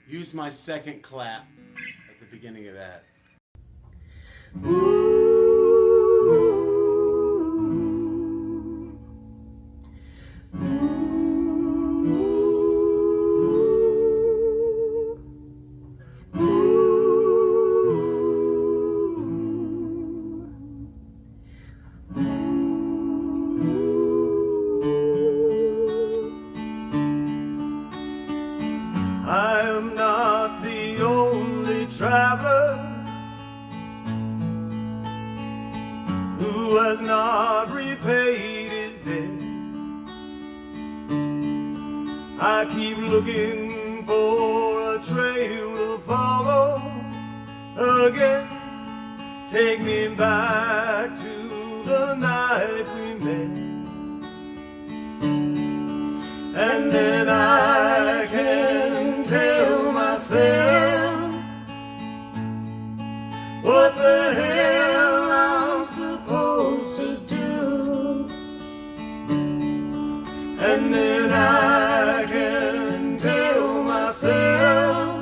Use my second clap at the beginning of that. I am not the only traveler who has not repaid his debt. I keep looking for a trail to follow again. Take me back to the night we met, and then I can tell myself what the hell I'm supposed to do, and then I can tell myself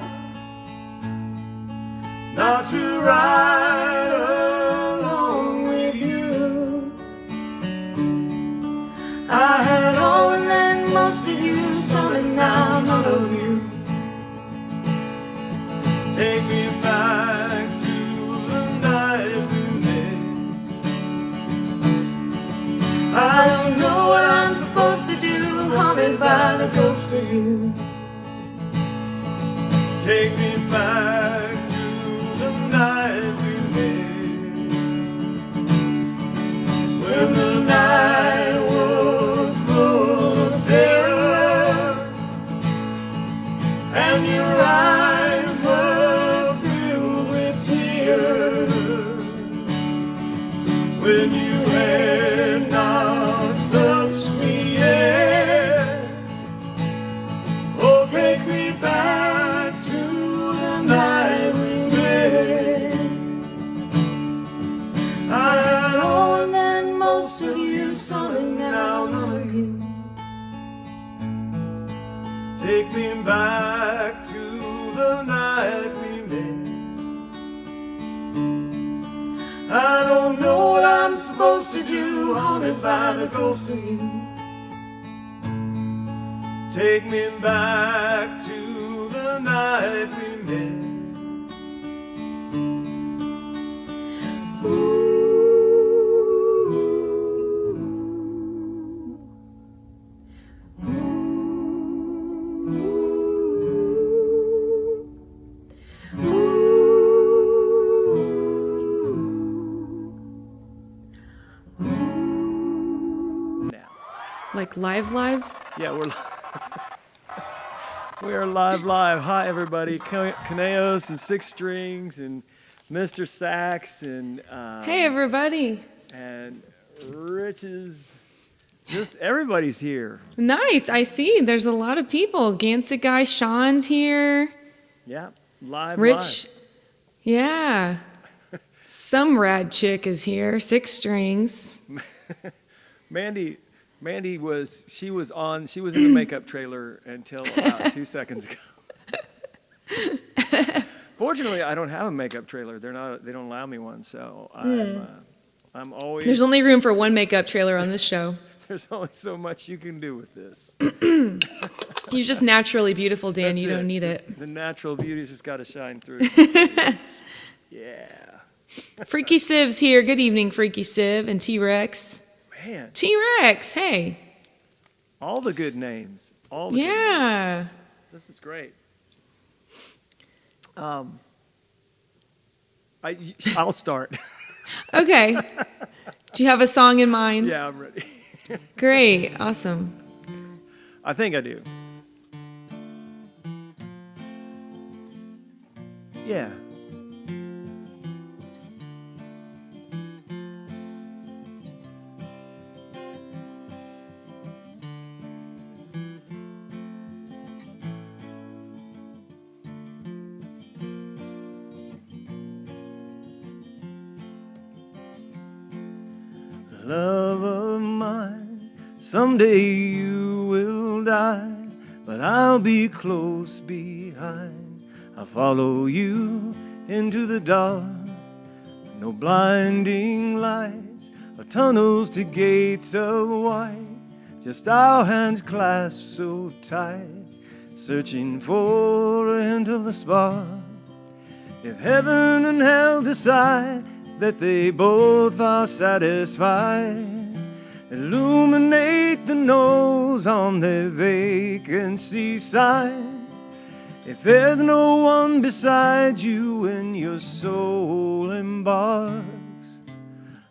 not to ride along with you. I had all and then most of you, some and now none of you. Take me back to the night we met. I don't know what I'm supposed to do, haunted by the ghost of you. Take me back to the night we met, when the night was full of terror, and your eyes were filled with tears, when you had not touched me yet. Oh, take me back to the night we met. I had all and then most of you, some and now none of you. Take me back to the night we met. I don't know what I'm supposed to do, haunted by the ghost of you. Take me back to the night we met. Ooh. Like live? Yeah, we are live. Hi, everybody. Caneos and Six Strings and Mr. Sax and Hey, everybody. and Rich's. Just everybody's here. Nice. I see. There's a lot of people. Gansett guy Sean's here. Yeah, live. Rich. Yeah. Some rad chick is here. Six Strings. Mandy was in the makeup trailer until about 2 seconds ago. Fortunately, I don't have a makeup trailer. They don't allow me one, so I'm always. There's only room for one makeup trailer on this show. There's only so much you can do with this. You're just naturally beautiful, Dan. That's you don't need it. The natural beauty's just got to shine through. Yeah. Freaky Civ's here. Good evening, Freaky Civ and T-Rex. Man. T-Rex, hey. All the good names. All the good names. Yeah. This is great. I'll start. Okay. Do you have a song in mind? Yeah, I'm ready. Great. Awesome. I think I do. Yeah. Love of mine, someday you will die, but I'll be close behind. I'll follow you into the dark. No blinding lights or tunnels to gates of white, just our hands clasped so tight, searching for a hint of the spark. If heaven and hell decide that they both are satisfied, illuminate the nose on their vacancy signs. If there's no one beside you when your soul embarks,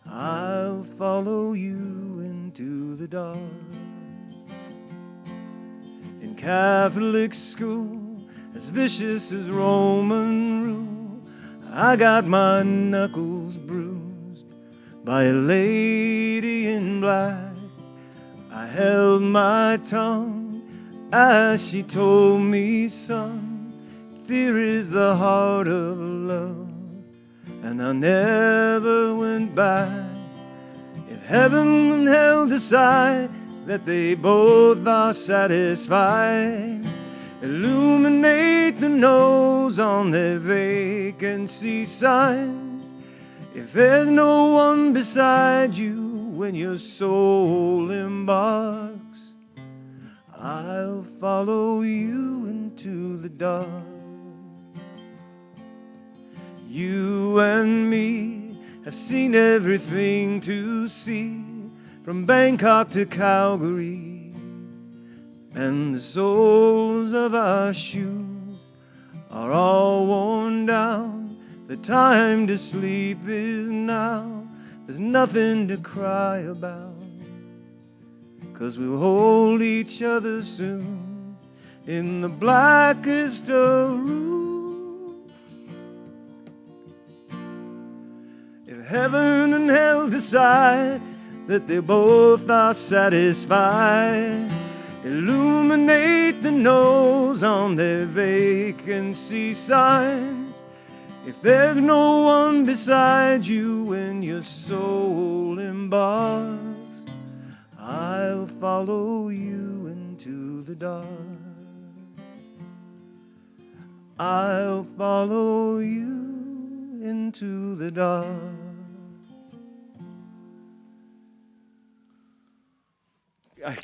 I'll follow you into the dark. In Catholic school, as vicious as Roman rule, I got my knuckles bruised by a lady in black. I held my tongue as she told me, son, fear is the heart of love, and I never went back. If heaven and hell decide that they both are satisfied, illuminate the nose nose on their vacancy signs. If there's no one beside you when your soul embarks, I'll follow you into the dark. You and me have seen everything to see, from Bangkok to Calgary, and the soles of our shoes are all worn down. The time to sleep is now. There's nothing to cry about, 'cause we'll hold each other soon in the blackest of rooms. If heaven and hell decide that they both are satisfied, illuminate the nose on their vacancy signs. If there's no one beside you when your soul embarks, I'll follow you into the dark. I'll follow you into the dark.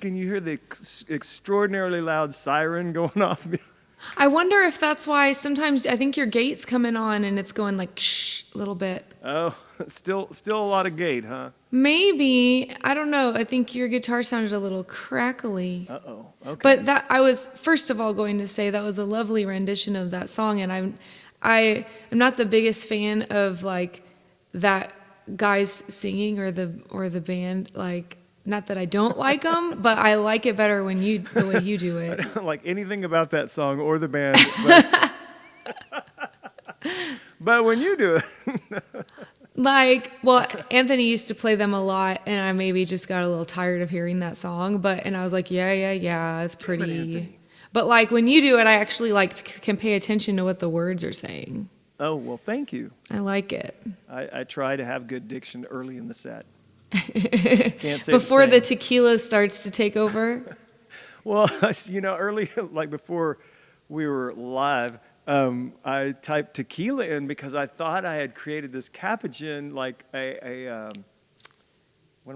Can you hear the extraordinarily loud siren going off? I wonder if that's why sometimes I think your gate's coming on and it's going like shh a little bit. Oh, still a lot of gate, huh? Maybe. I don't know. I think your guitar sounded a little crackly. Uh-oh. Okay. But that I was first of all going to say that was a lovely rendition of that song, and I'm not the biggest fan of like that guy's singing or the band, like, not that I don't like them, but I like it better when the way you do it. I don't like anything about that song or the band, but when you do it. Like, well, Anthony used to play them a lot, and I maybe just got a little tired of hearing that song, and I was like, yeah, it's pretty. But like when you do it, I actually like can pay attention to what the words are saying. Oh, well, thank you. I like it. I try to have good diction early in the set. Can't say Before the tequila starts to take over. Well, early, like before we were live, I typed tequila in because I thought I had created this capuchin, like what am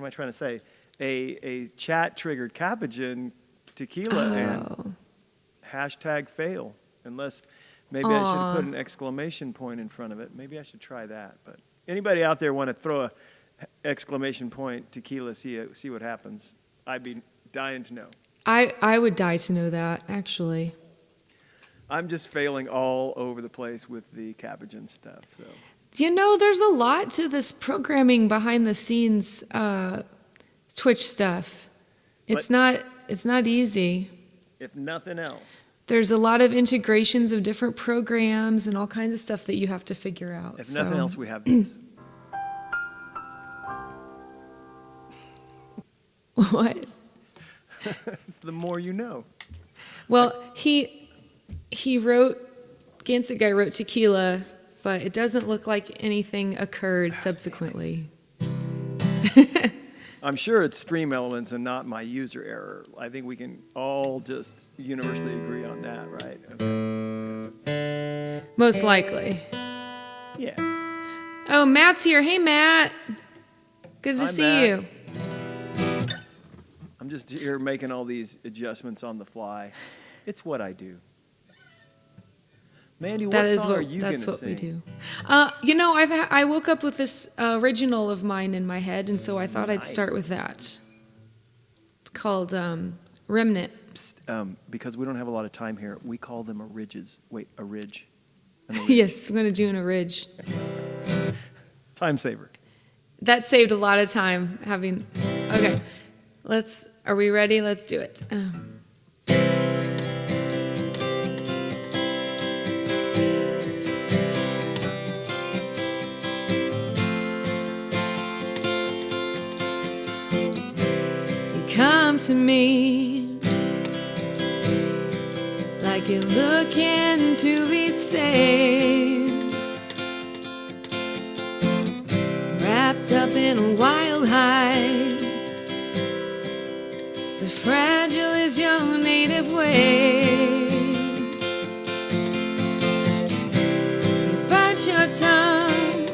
I trying to say? A chat triggered capuchin tequila, and hashtag fail. Unless maybe I should have put an exclamation point in front of it. Maybe I should try that. But anybody out there want to throw a exclamation point tequila, see what happens? I'd be dying to know. I would die to know that, actually. I'm just failing all over the place with the capuchin stuff. So there's a lot to this programming behind the scenes Twitch stuff. It's not easy. If nothing else. There's a lot of integrations of different programs and all kinds of stuff that you have to figure out. If nothing else, we have this. What? It's the more you know. Well, he wrote, Gansett Guy wrote Tequila, but it doesn't look like anything occurred subsequently. I'm sure it's stream elements and not my user error. I think we can all just universally agree on that, right? Okay. Most likely. Yeah. Oh, Matt's here. Hey, Matt. Good to see Matt. you. I'm just here making all these adjustments on the fly. It's what I do. Mandy, what song are you going to sing? That's what we do. I woke up with this original of mine in my head, and so I thought I'd start with that. It's called Remnant. Psst, because we don't have a lot of time here, we call them a ridge. Yes, I'm going to do an ridge. Time saver. That saved a lot of time having... Okay. Are we ready? Let's do it. You come to me like you're looking to be saved, wrapped up in a wild hide, but fragile is your native way. bite your tongue,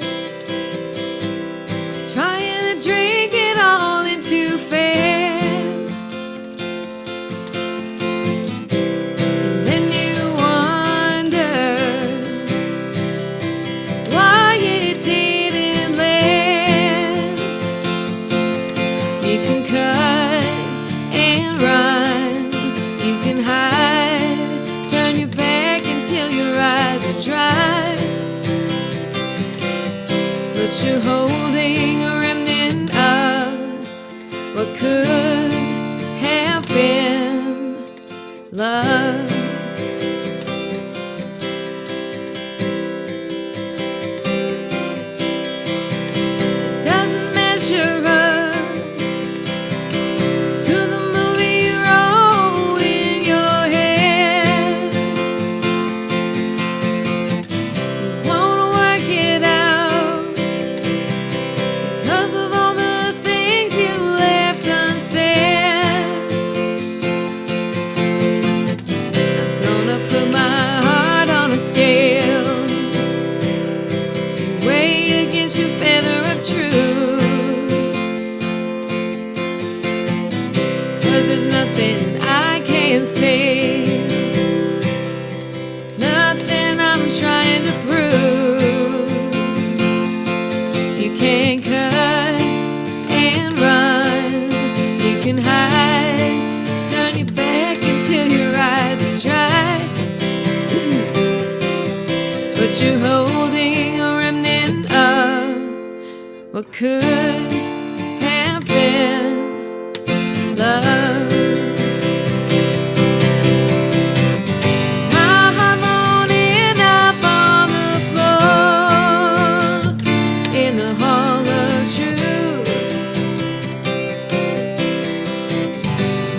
trying to drink it all in too fast. And then you wonder why it didn't last. You can cut and run, you can hide, turn your back until your eyes are dry. But you're holding a remnant of what could have been love. It doesn't measure up to the movie you wrote in your head. You won't work it out because of all the things you left unsaid. I'm gonna put my heart on a scale to weigh against your feather of truth. 'Cause there's nothing I can say, nothing I'm trying to prove. You can cut and run, you can hide, turn your back until your eyes are dry. But you're holding a remnant of what could have been love. My heart won't end up on the floor in the hall of truth.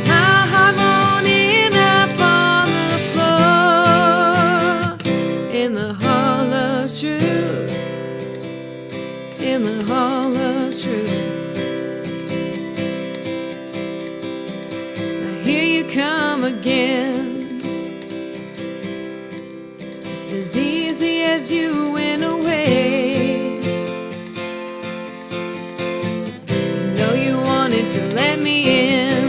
My heart won't end up on the floor in the hall of truth. In the hall of truth. Now here you come again, just as easy as you went away. I know you wanted to let me in.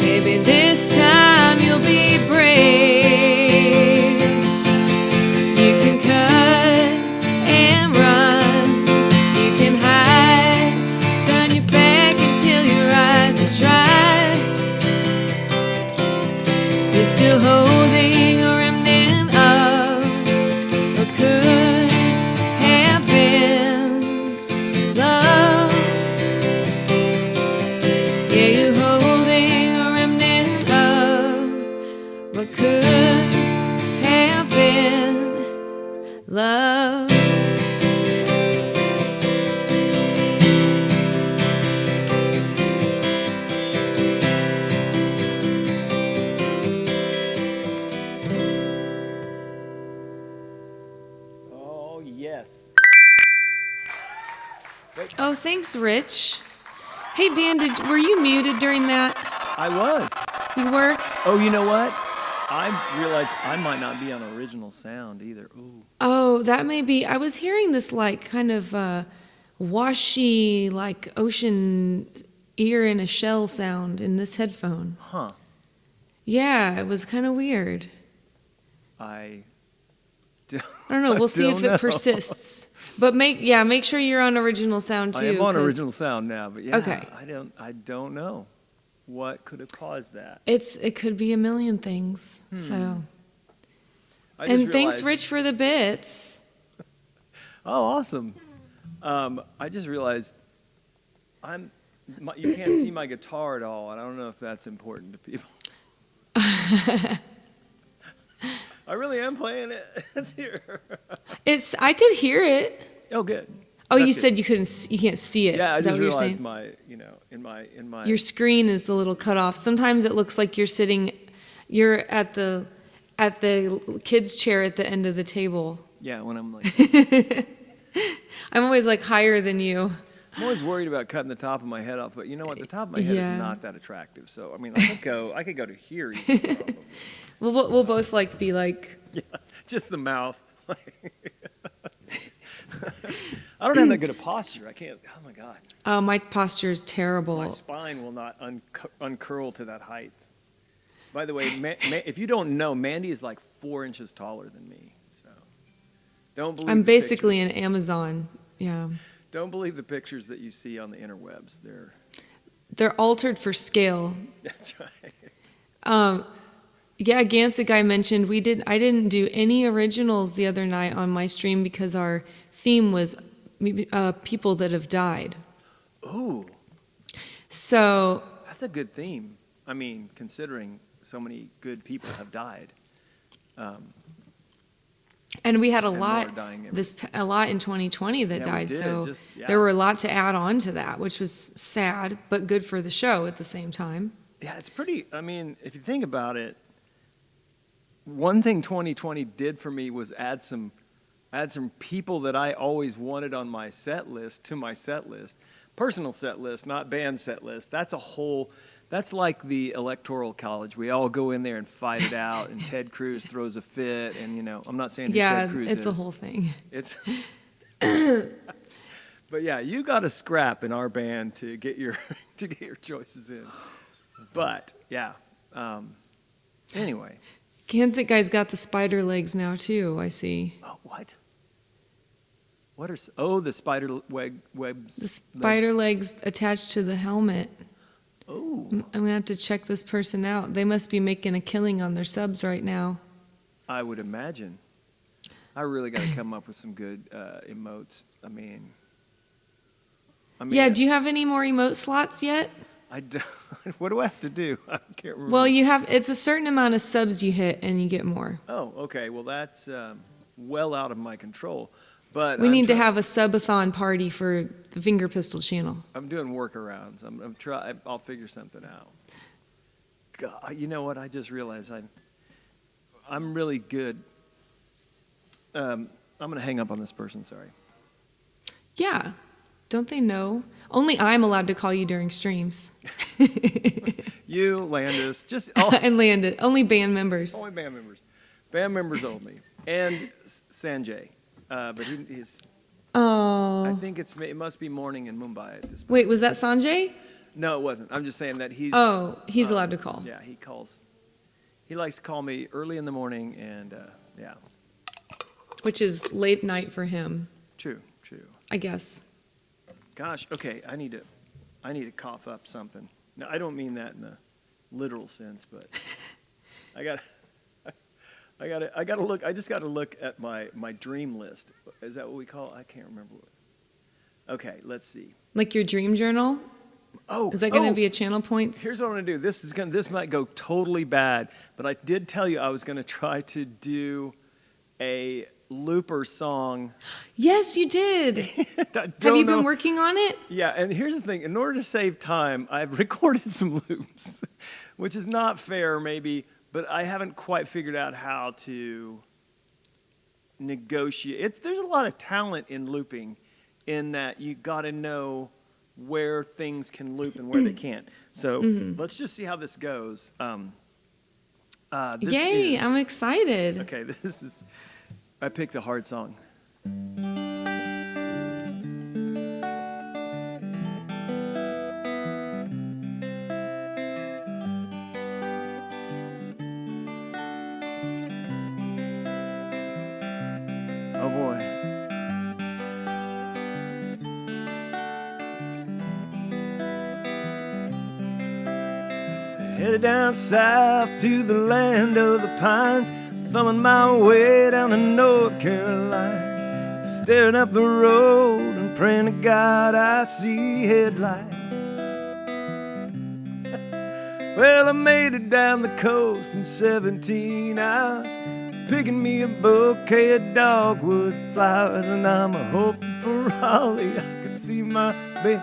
Maybe this time you'll be brave. You can cut and run, you can hide, turn your back until your eyes are dry. You're still holding a remnant of what could have been love. Yeah, you're holding a remnant of what could have been love. Oh, yes. Oh, thanks, Rich. Hey, Dan, were you muted during that? I was. You were? Oh, you know what? I realized I might not be on original sound either. Ooh. Oh, that may be. I was hearing this like kind of washy, like ocean ear in a shell sound in this headphone. Huh. Yeah, it was kind of weird. I I don't know. We'll see if it persists. But make sure you're on original sound too. I am on 'cause original sound now, but yeah, Okay. I don't know what could have caused that. it could be a million things. So I just and thanks, realized- Rich, for the bits. Oh, awesome. I just realized you can't see my guitar at all, and I don't know if that's important to people. I really am playing it. It's here. I could hear it. Oh, good. Oh, you That's said it. you can't see it. Yeah, I Is that just what you're realized saying? my, in my. Your screen is a little cut off. Sometimes it looks like you're at the kids' chair at the end of the table. Yeah, when I'm like. I'm always like higher than you. I'm always worried about cutting the top of my head off, but you know what? The top of my head Yeah. is not that attractive. So I mean, I could go to here. Easily, probably. We'll both like be like, Yeah, just the mouth. I don't have that good a posture. I can't. Oh my God. My posture is terrible. My spine will not uncurl to that height. By the way, if you don't know, Mandy is like 4 inches taller than me. So don't believe. I'm the basically pictures. an Amazon. Yeah. Don't believe the pictures that you see on the interwebs. They're altered for scale. That's right. Yeah, Gansett guy mentioned I didn't do any originals the other night on my stream because our theme was people that have died. Ooh, So that's a good theme. I mean, considering so many good people have died. and we had a And lot more dying a lot in 2020 that Yeah, we died. did, So yeah. there were a lot to add on to that, which was sad but good for the show at the same time. Yeah, it's pretty. I mean, if you think about it, one thing 2020 did for me was add some people that I always wanted on my set list to my set list. Personal set list, not band set list. That's like the electoral college. We all go in there and fight it out, and Ted Cruz throws a fit, and I'm not saying who Ted Cruz it's is. a whole thing. It's But yeah, you got to scrap in our band to get your choices in. But yeah, anyway. Gansett guy's got the spider legs now too, I see. Oh, what? What are the spider webs? The spider legs attached to the helmet. Oh, I'm gonna have to check this person out. They must be making a killing on their subs right now. I would imagine. I really got to come up with some good emotes. I mean, Yeah, do you have any more emote slots yet? I don't. What do I have to do? I can't remember. Well, it's a certain amount of subs you hit and you get more. Oh, okay. Well, that's well out of my control. But We need to have a subathon party for the Finger Pistol channel. I'm doing workarounds. I'll figure something out. God, you know what? I just realized I'm really good. I'm gonna hang up on this person. Sorry. Yeah. Don't they know? Only I'm allowed to call you during streams. You, Landis, just And Landon. Only band members. only band members. Band members only, and Sanjay. But he's. Oh. I think it must be morning in Mumbai at this point. Wait, was that Sanjay? No, it wasn't. I'm just saying that he's. Oh, he's allowed to call. Yeah, he calls. He likes to call me early in the morning, and yeah. Which is late night for him, True. I guess. Gosh, okay. I need to cough up something. No, I don't mean that in a literal sense, but I gotta look. I just gotta look at my dream list. Is that what we call it? I can't remember what. Okay, let's see. Like your dream journal? Oh, Is that going to be a channel points? Here's what I'm gonna do. This might go totally bad, but I did tell you I was gonna try to do a looper song. Yes, you did. Have you been working on it? Yeah, and here's the thing. In order to save time, I've recorded some loops, which is not fair maybe, but I haven't quite figured out how to negotiate. There's a lot of talent in looping in that you got to know where things can loop and where they can't. So let's just see how this goes. Yay, I'm excited. Okay, I picked a hard song. Oh boy. Headed down south to the land of the pines, thumbing my way down to North Carolina, staring up the road and praying to God I see headlights. Well, I made it down the coast in 17 hours, picking me a bouquet of dogwood flowers, and I'm hoping for Raleigh I could see my baby.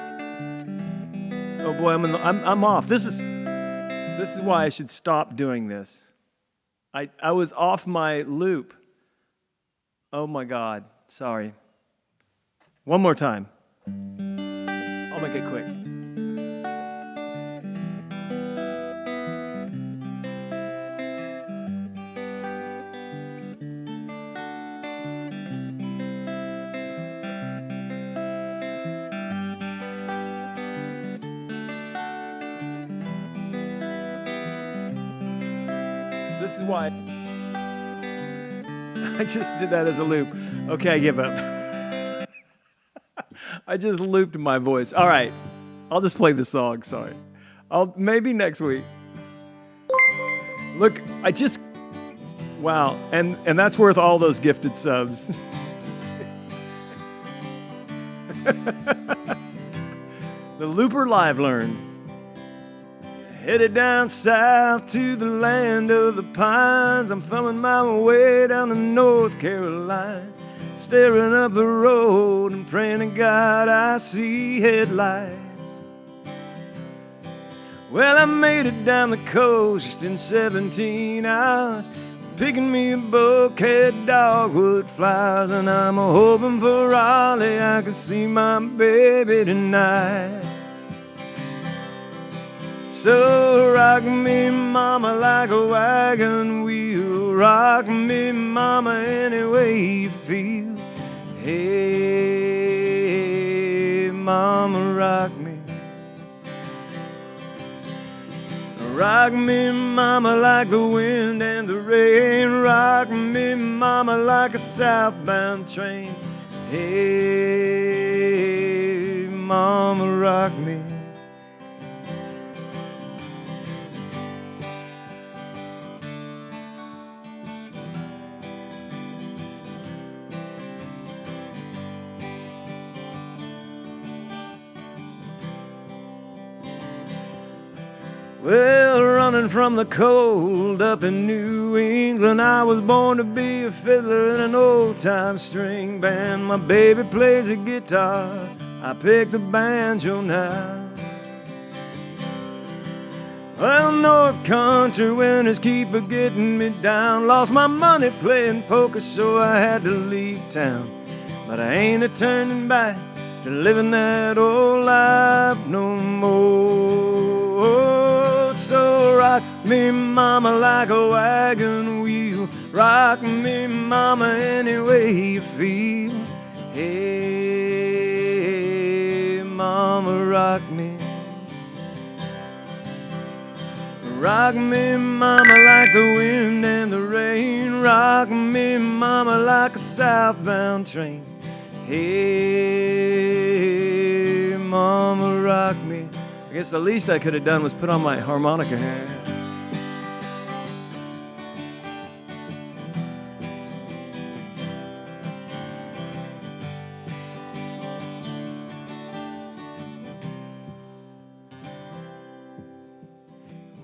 Oh boy, I'm off. This is why I should stop doing this. I was off my loop. Oh my God, sorry. One more time. I'll make it quick. This is why I just did that as a loop. Okay, I give up. I just looped my voice. All right, I'll just play the song. Sorry. Maybe next week. Look, wow, and that's worth all those gifted subs. The Looper Live Learn. Headed down south to the land of the pines. I'm thumbing my way down to North Carolina, staring up the road and praying to God I see headlights. Well, I made it down the coast in 17 hours, picking me a bouquet of dogwood flowers, and I'm hoping for Raleigh I can see my baby tonight. So rock me, mama, like a wagon wheel. Rock me, mama, any way you feel. Hey, mama, rock me. Rock me, mama, like the wind and the rain. Rock me, mama, like a southbound train. Hey, mama, rock me. Well, running from the cold up in New England, I was born to be a fiddler in an old-time string band. My baby plays a guitar, I pick the banjo now. Well, North Country winters keep a-getting me down. Lost my money playing poker, so I had to leave town. But I ain't a-turning back to living that old life no more. So rock me, mama, like a wagon wheel. Rock me, mama, any way you feel. Hey, mama, rock me. Rock me, mama, like the wind and the rain. Rock me, mama, like a southbound train. Hey, mama, rock me. I guess the least I could have done was put on my harmonica here.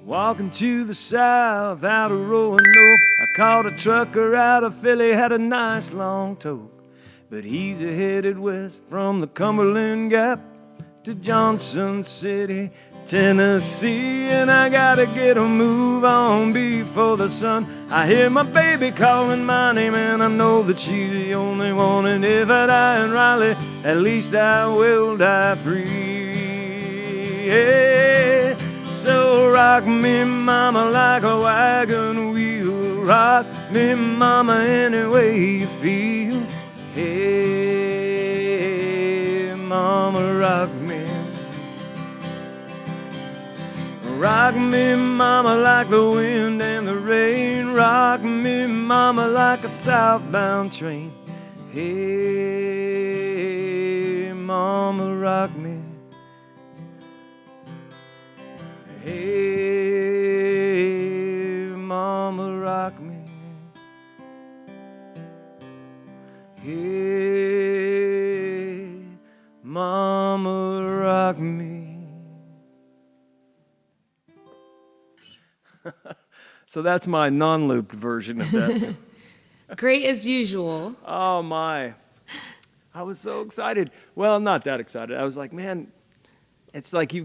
Walking to the south out of Roanoke, I caught a trucker out of Philly, had a nice long toke. But he's headed west from the Cumberland Gap to Johnson City, Tennessee, and I gotta get a move on before the sun. I hear my baby calling my name, and I know that she's the only one. And if I die in Raleigh, at least I will die free. Yeah. So rock me, mama, like a wagon wheel. Rock me, mama, any way you feel. Hey, mama, rock me. Rock me, mama, like the wind and the rain. Rock me, mama, like a southbound train. Hey, mama, rock me. Hey, mama, rock me. Hey, mama, rock me. So that's my non-looped version of that. Great as usual. Oh my. I was so excited. Well, not that excited. I was like, man, it's like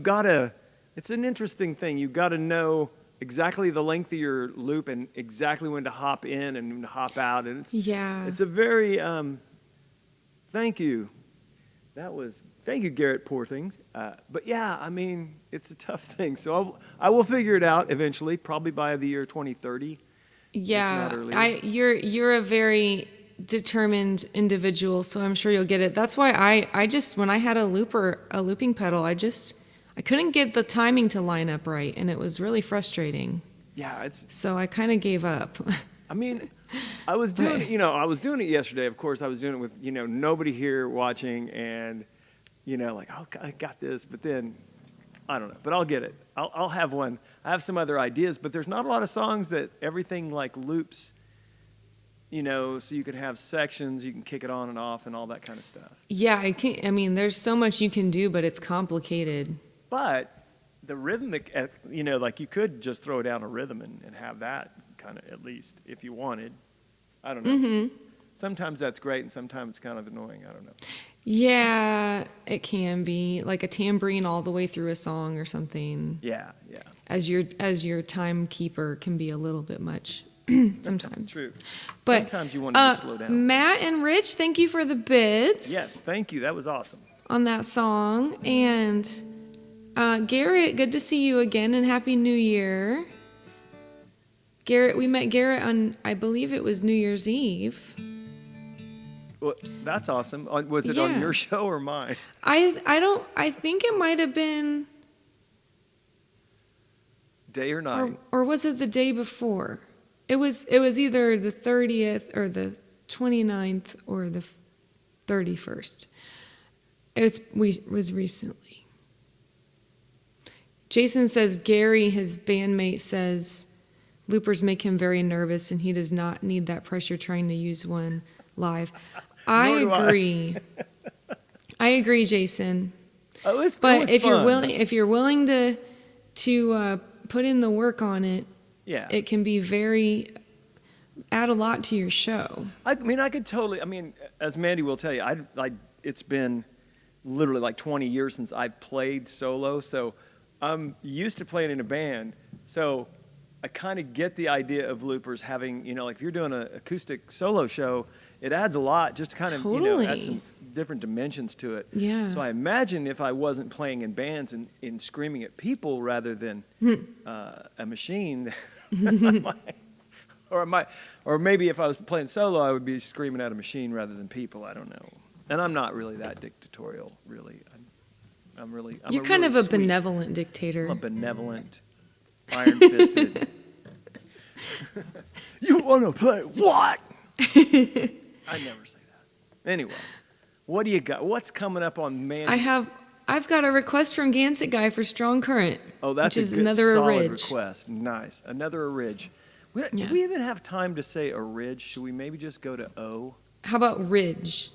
it's an interesting thing. You've got to know exactly the length of your loop and exactly when to hop in and when to hop out. And it's a very, thank you. Thank you, Garrett, poor things. But yeah, I mean, it's a tough thing. So I will figure it out eventually, probably by the year 2030. Yeah, you're a very determined individual, so I'm sure you'll get it. That's why I just, when I had a looping pedal, I couldn't get the timing to line up right, and it was really frustrating. Yeah, it's. So I kind of gave up. I mean, I was doing it yesterday. Of course, I was doing it with nobody here watching, and like, oh, I got this. But then, I don't know. But I'll get it. I'll have one. I have some other ideas, but there's not a lot of songs that everything like loops. So you could have sections, you can kick it on and off, and all that kind of stuff. Yeah, I mean, there's so much you can do, but it's complicated. But the rhythmic, like you could just throw down a rhythm and have that kind of, at least if you wanted. I don't know. Mm-hmm. Sometimes that's great, and sometimes it's kind of annoying. I don't know. Yeah, it can be like a tambourine all the way through a song or something. Yeah. As your timekeeper can be a little bit much. Sometimes. True. But sometimes you want to slow down. Matt and Rich, thank you for the bits. Yes, thank you. That was awesome. On that song. And Garrett, good to see you again, and Happy New Year. Garrett, we met Garrett on, I believe it was New Year's Eve. Well, that's awesome. Was it on your show or mine? I think it might have been day or night. Or was it the day before? It was either the 30th or the 29th or the 31st. It was recently. Jason says Gary, his bandmate, says loopers make him very nervous and he does not need that pressure trying to use one live. I agree. I agree, Jason. Oh, it was if fun. you're willing to put in the work on it, yeah, it can be add a lot to your show. I mean, I could totally. I mean, as Mandy will tell you, it's been literally like 20 years since I've played solo, so I'm used to playing in a band. So I kind of get the idea of loopers having, like if you're doing an acoustic solo show, it adds a lot, just to kind of, Totally. Add some different dimensions to it. Yeah. So I imagine if I wasn't playing in bands and screaming at people rather than a machine, or maybe if I was playing solo, I would be screaming at a machine rather than people. I don't know. And I'm not really that dictatorial, really. I'm You're kind of a sweet, benevolent dictator. I'm a benevolent, iron-fisted. You want to play what? I never say that. Anyway, what do you got? What's coming up on Man? I've got a request from Gansett Guy for Strong Current. Oh, that's which is a good, another solid ridge. request. Nice. Another ridge. Do Yeah. we even have time to say a ridge? Should we maybe just go to O? How about ridge?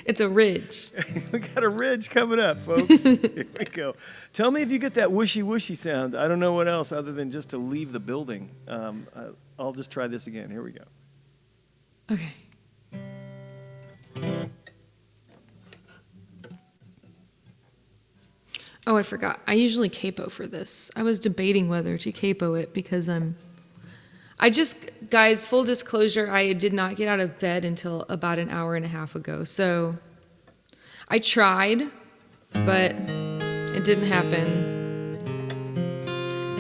It's a ridge. We got a ridge coming up, folks. Here we go. Tell me if you get that whooshy sound. I don't know what else other than just to leave the building. I'll just try this again. Here we go. Okay. Oh, I forgot. I usually capo for this. I was debating whether to capo it because guys, full disclosure, I did not get out of bed until about an hour and a half ago. So I tried, but it didn't happen.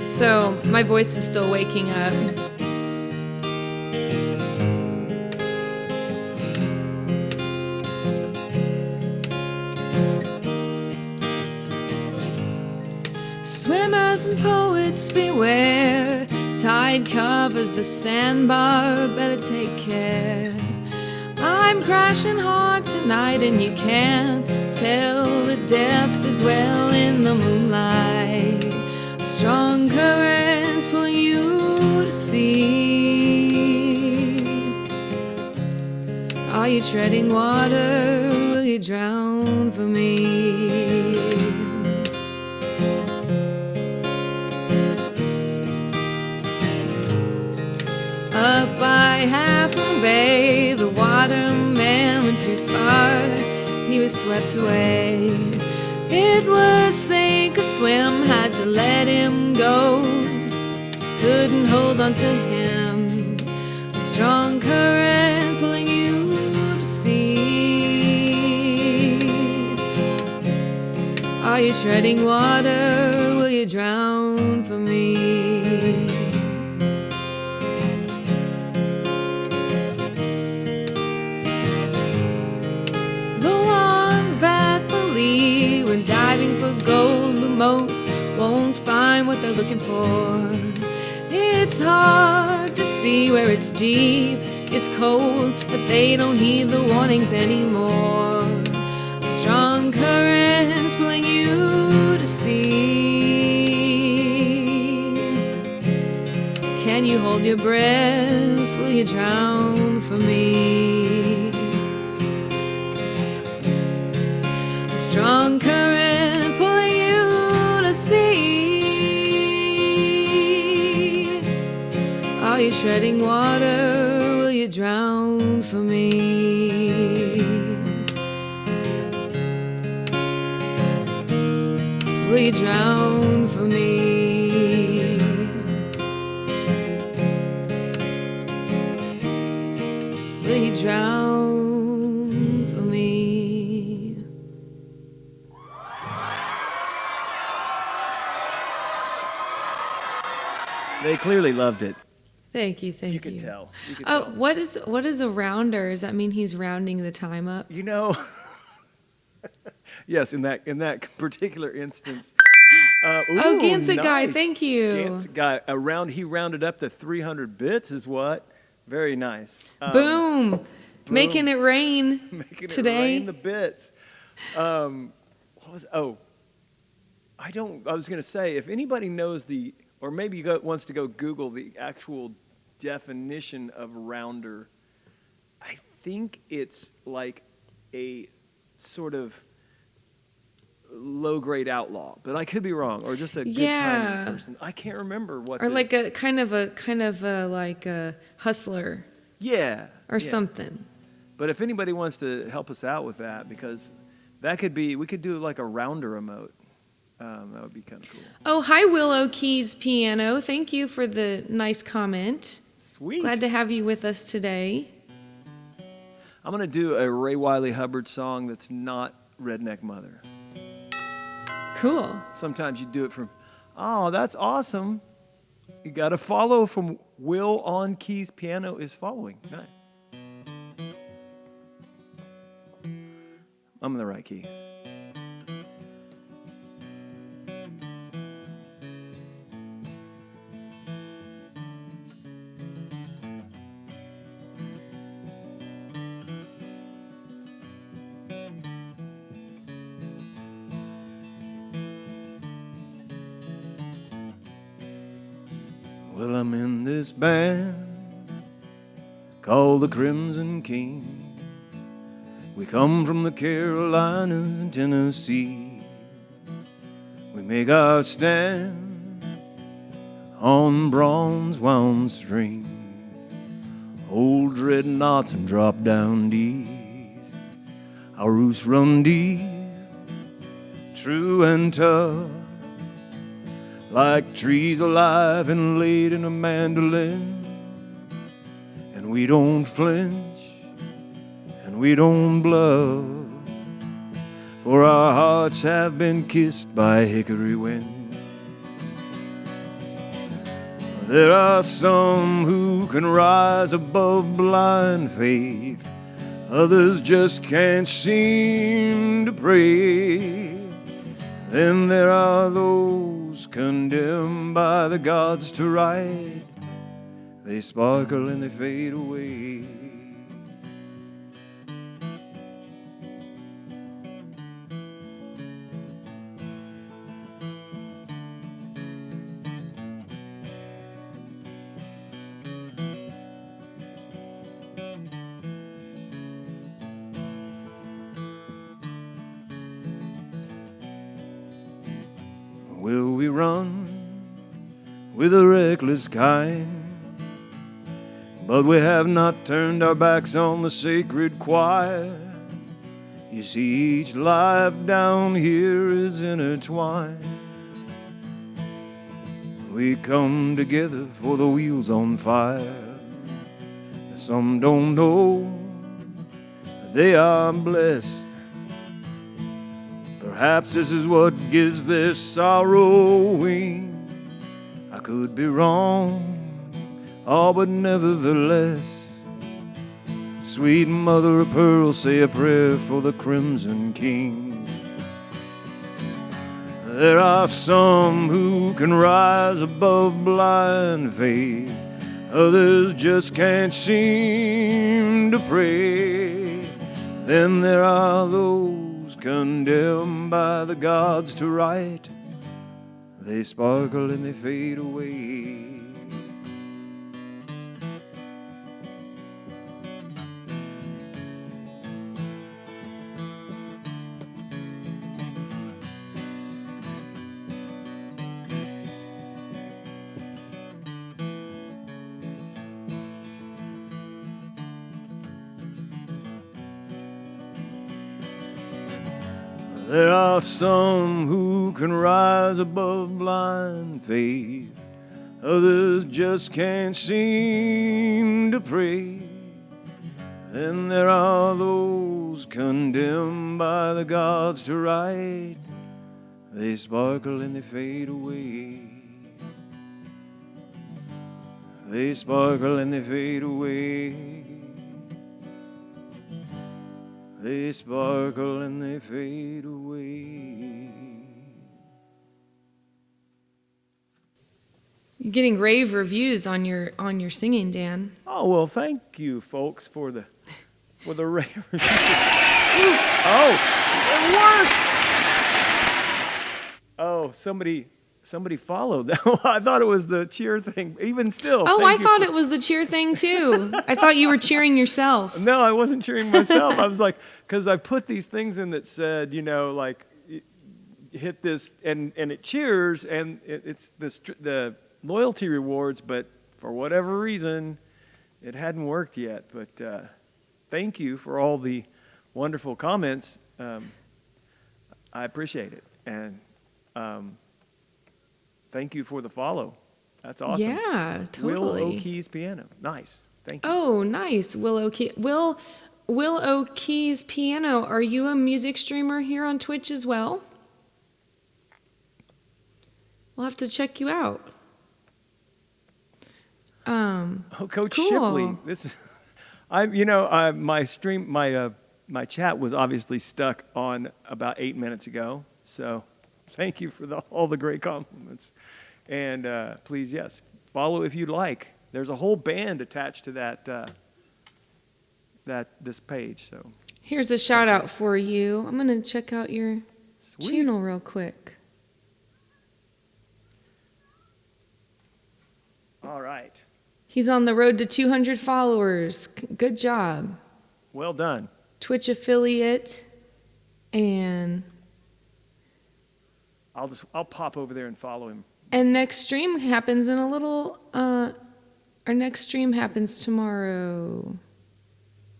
So my voice is still waking up. Swimmers and poets beware. Tide covers the sandbar, better take care. I'm crashing hard tonight and you can't tell the depth is well in the moonlight. A strong currents pulling you to sea. Are you treading water? Will you drown for me? Up by Half Moon Bay, the waterman went too far. He was swept away. It was sink or swim, had to let him go. Couldn't hold on to him. A strong current pulling you to sea. Are you treading water? Will you drown for me? We're diving for gold, but most won't find what what they're looking for. It's hard to see where it's deep, it's cold, but they don't heed the warnings anymore. Strong currents pulling you to sea. Can you hold your breath? Will you drown for me? A strong current pulling you to sea. Are you treading water? Will you drown for me? Will you drown for me? Will you drown for me? They clearly loved it. Thank you. You could tell. You could Oh, tell. what is a rounder? Does that mean he's rounding the time up? You know, yes, in that particular instance. Oh, Gansett guy, nice. thank you. Gansett guy, he rounded up to 300 bits is what? Very nice. Boom. Making it rain Making today. it rain the bits. I was going to say, if anybody knows or maybe wants to go Google the actual definition of rounder, I think it's like a sort of low-grade outlaw, but I could be wrong, or just a good-time person. I can't remember what. Or like a kind of a like a hustler or something. But if anybody wants to help us out with that, because that could be, we could do like a rounder emote. That would be kind of cool. Oh, hi, Willow Keys Piano. Thank you for the nice comment. Sweet. Glad to have you with us today. I'm going to do a Ray Wiley Hubbard song that's not Redneck Mother. Cool. Sometimes you do it from, oh, that's awesome. You got to follow from Will on Keys Piano is following. Right. I'm in the right key. Well, I'm in this band called the Crimson Kings. We come from the Carolinas and Tennessee. We make our stand on bronze wound strings, old dreadnoughts and drop down D's. Our roots run deep, true and tough, like trees alive and laid in a mandolin. And we don't flinch, and we don't bluff, for our hearts have been kissed by hickory wind. There are some who can rise above blind faith, others just can't seem to pray. Then there are those condemned by the gods to ride. They sparkle and they fade away. Will we run with a reckless kind? But we have not turned our backs on the sacred choir. You see, each life down here is intertwined. We come together for the wheels on fire. Some don't know they are blessed. Perhaps this is what gives their sorrow wing. I could be wrong, but nevertheless, sweet mother of pearl, say a prayer for the Crimson Kings. There are some who can rise above blind faith. Others just can't seem to pray. Then there are those condemned by the gods to right. They sparkle and they fade away. There are some who can rise above blind faith. Others just can't seem to pray. Then there are those condemned by the gods to right. They sparkle and they fade away. They sparkle and they fade away. They sparkle and they fade away. You're getting rave reviews on your singing, Dan. Oh well, thank you, folks, for the rave reviews. Oh, it worked! Oh, somebody followed that. I thought it was the cheer thing. Even still. Oh, I thought it was the cheer thing too. I thought you were cheering yourself. No, I wasn't cheering myself. I was like, because I put these things in that said, like, hit this, and it cheers, and it's the loyalty rewards, but for whatever reason, it hadn't worked yet. But thank you for all the wonderful comments. I appreciate it. And thank you for the follow. That's awesome. Yeah, totally. Will O'Kee's Piano. Nice. Thank you. Oh, nice. Will O'Kee's Piano. Are you a music streamer here on Twitch as well? We'll have to check you out. Coach cool. Shipley. This is, my chat was obviously stuck on about 8 minutes ago. So thank you for all the great compliments. And please, yes, follow if you'd like. There's a whole band attached to this page. So Here's a shout out for you. I'm going to check out your channel real quick. All right. He's on the road to 200 followers. Good job. Well done. Twitch affiliate, and I'll pop over there and follow him. And next stream happens in a little. Our next stream happens tomorrow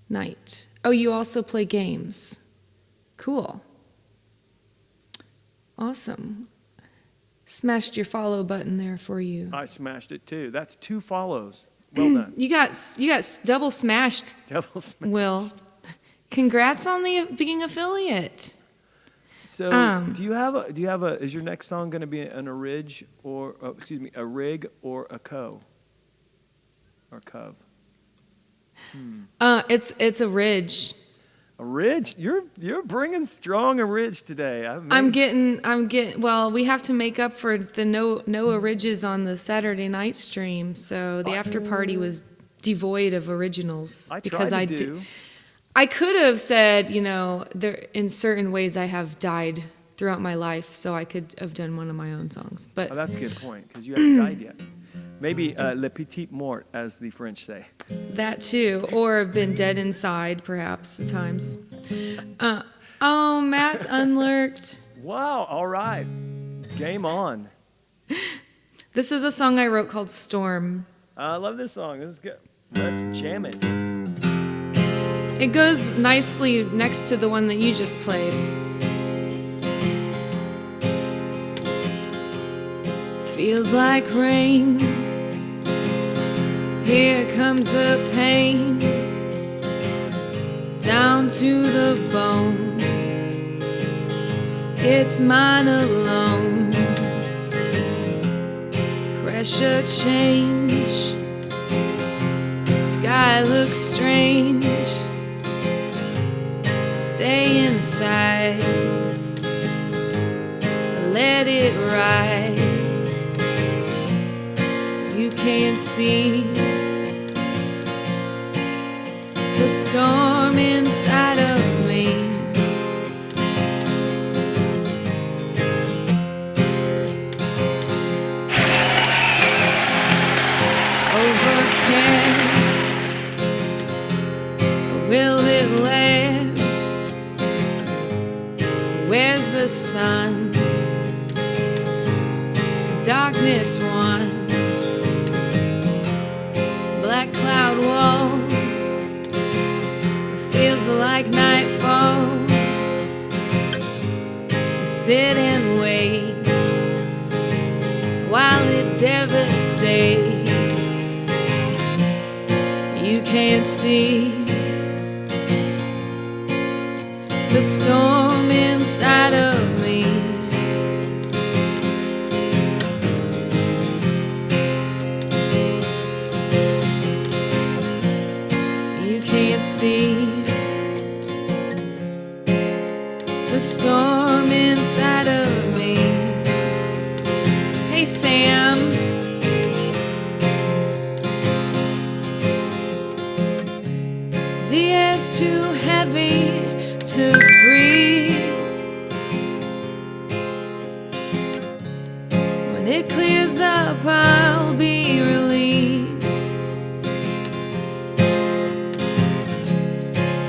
night. Oh, you also play games. Cool. Awesome. Smashed your follow button there for you. I smashed it too. That's 2 follows. Well done. You got double smashed. Double smash. Will, congrats on being affiliate. So, do you have a? Is your next song going to be a rig or a co? Or cov? It's a ridge. A ridge? You're bringing strong a ridge today. I'm getting. Well, we have to make up for the Noah ridges on the Saturday night stream. So the after party was devoid of originals because I did. I could have said, there in certain ways I have died throughout my life, so I could have done one of my own songs. But that's a good point because you haven't died yet. Maybe le petit mort, as the French say. That too, or been dead inside, perhaps at times. Oh, Matt's unlurked. Wow! All right, game on. This is a song I wrote called Storm. I love this song. This is good. Let's jam it. It goes nicely next to the one that you just played. Feels like rain. Here comes the pain. Down to the bone. It's mine alone. Pressure change. Sky looks strange. Stay inside. let it ride. You can't see the storm inside of me. Overcast, will it last? Where's the sun? Darkness won. Black cloud wall, it feels like nightfall. Sit and wait while it devastates. You can't see the storm inside of me. You can't see the storm inside of me. Hey Sam, the air's too heavy to breathe. When it clears up, I'll be relieved.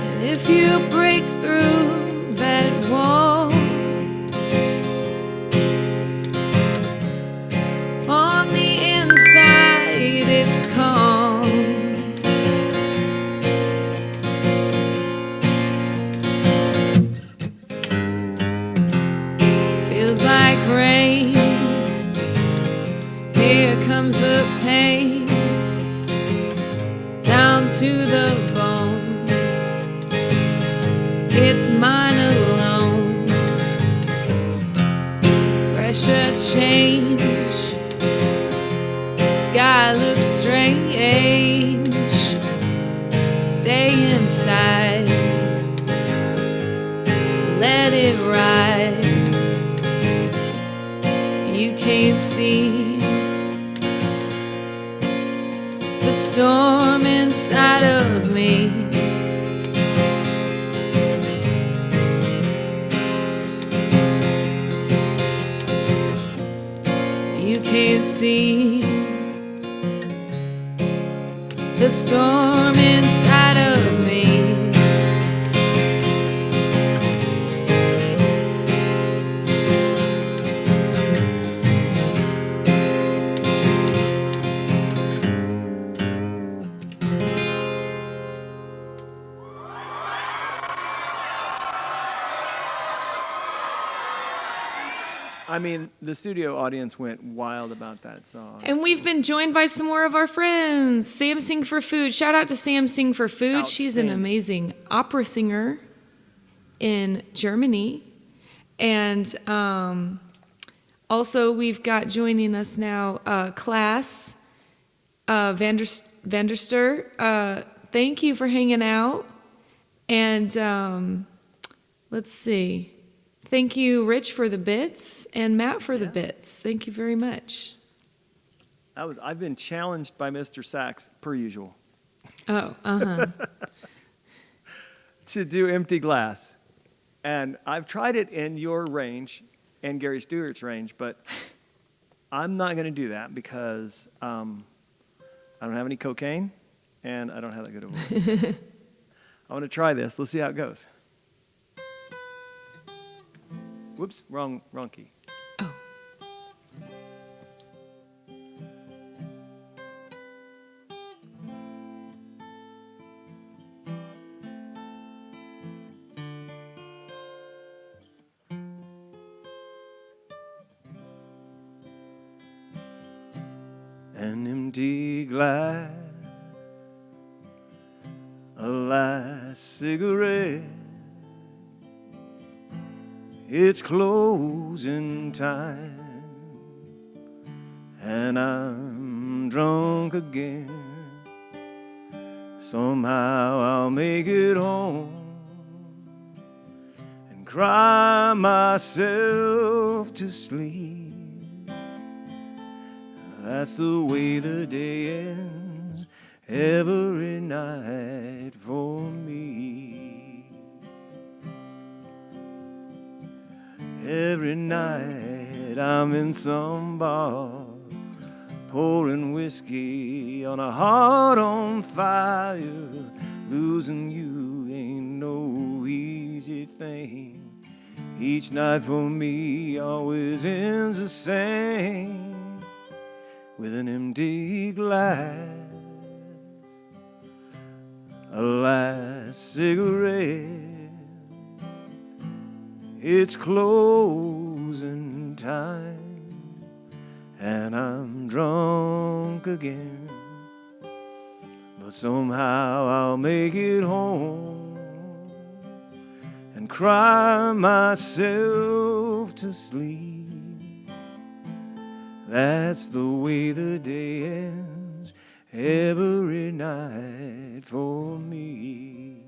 And if you break through that wall, on the inside it's calm. Feels like rain. Here comes the pain, down to the bone. It's mine alone. Pressure change, sky looks strange. Stay inside, let it ride. You can't see the storm inside of me. You can't see the storm inside of me. I mean, the studio audience went wild about that song. And we've been joined by some more of our friends. Sam Sing for Food. Shout out to Sam Sing for Food. She's an amazing opera singer in Germany. And also we've got joining us now Klaas Vanderster. Thank you for hanging out. And let's see. Thank you, Rich, for the bits, and Matt for the bits. Thank you very much. I've been challenged by Mr. Sachs, per usual. Oh, to do Empty Glass. And I've tried it in your range and Gary Stewart's range, but I'm not going to do that because I don't have any cocaine and I don't have that good of a voice. I want to try this. Let's see how it goes. Whoops, wrong key. oh. An empty glass, a last cigarette. It's closing time, and I'm drunk again. Somehow I'll make it home and cry myself to sleep. That's the way the day ends every night for me. Every night I'm in some bar, pouring whiskey on a heart on fire. Losing you ain't no easy thing. Each night for me always ends the same, with an empty glass, a last cigarette. It's closing time, and I'm drunk again. But somehow I'll make it home and cry myself to sleep. That's the way the day ends every night for me.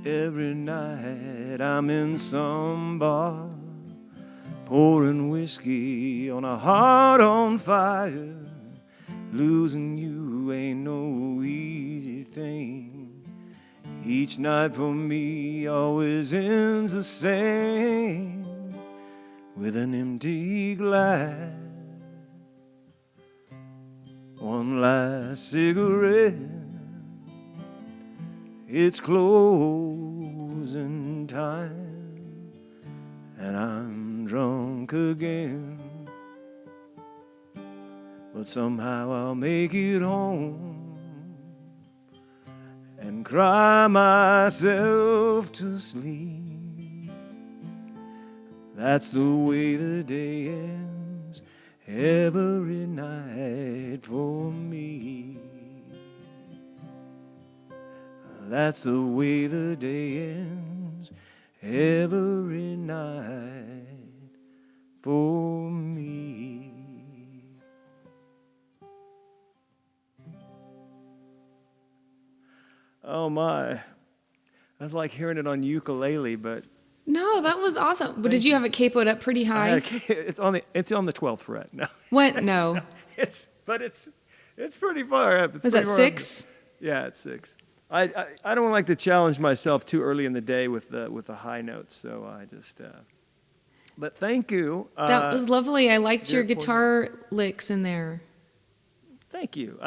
Every night I'm in some bar, pouring whiskey on a heart on fire. Losing you ain't no easy thing. Each night for me always ends the same, with an empty glass, one last cigarette. It's closing time, and I'm drunk again. But somehow I'll make it home and cry myself to sleep. That's the way the day ends every night for me. That's the way the day ends every night for me. Oh my, that's like hearing it on ukulele, but No, that was awesome. But did you have it capoed up pretty high? it's on the 12th fret. No, What? No. it's pretty far up. Was that 6? Yeah, it's 6. I don't like to challenge myself too early in the day with the high notes, so I just. But thank you. That was lovely. I liked your guitar licks in there. Thank you.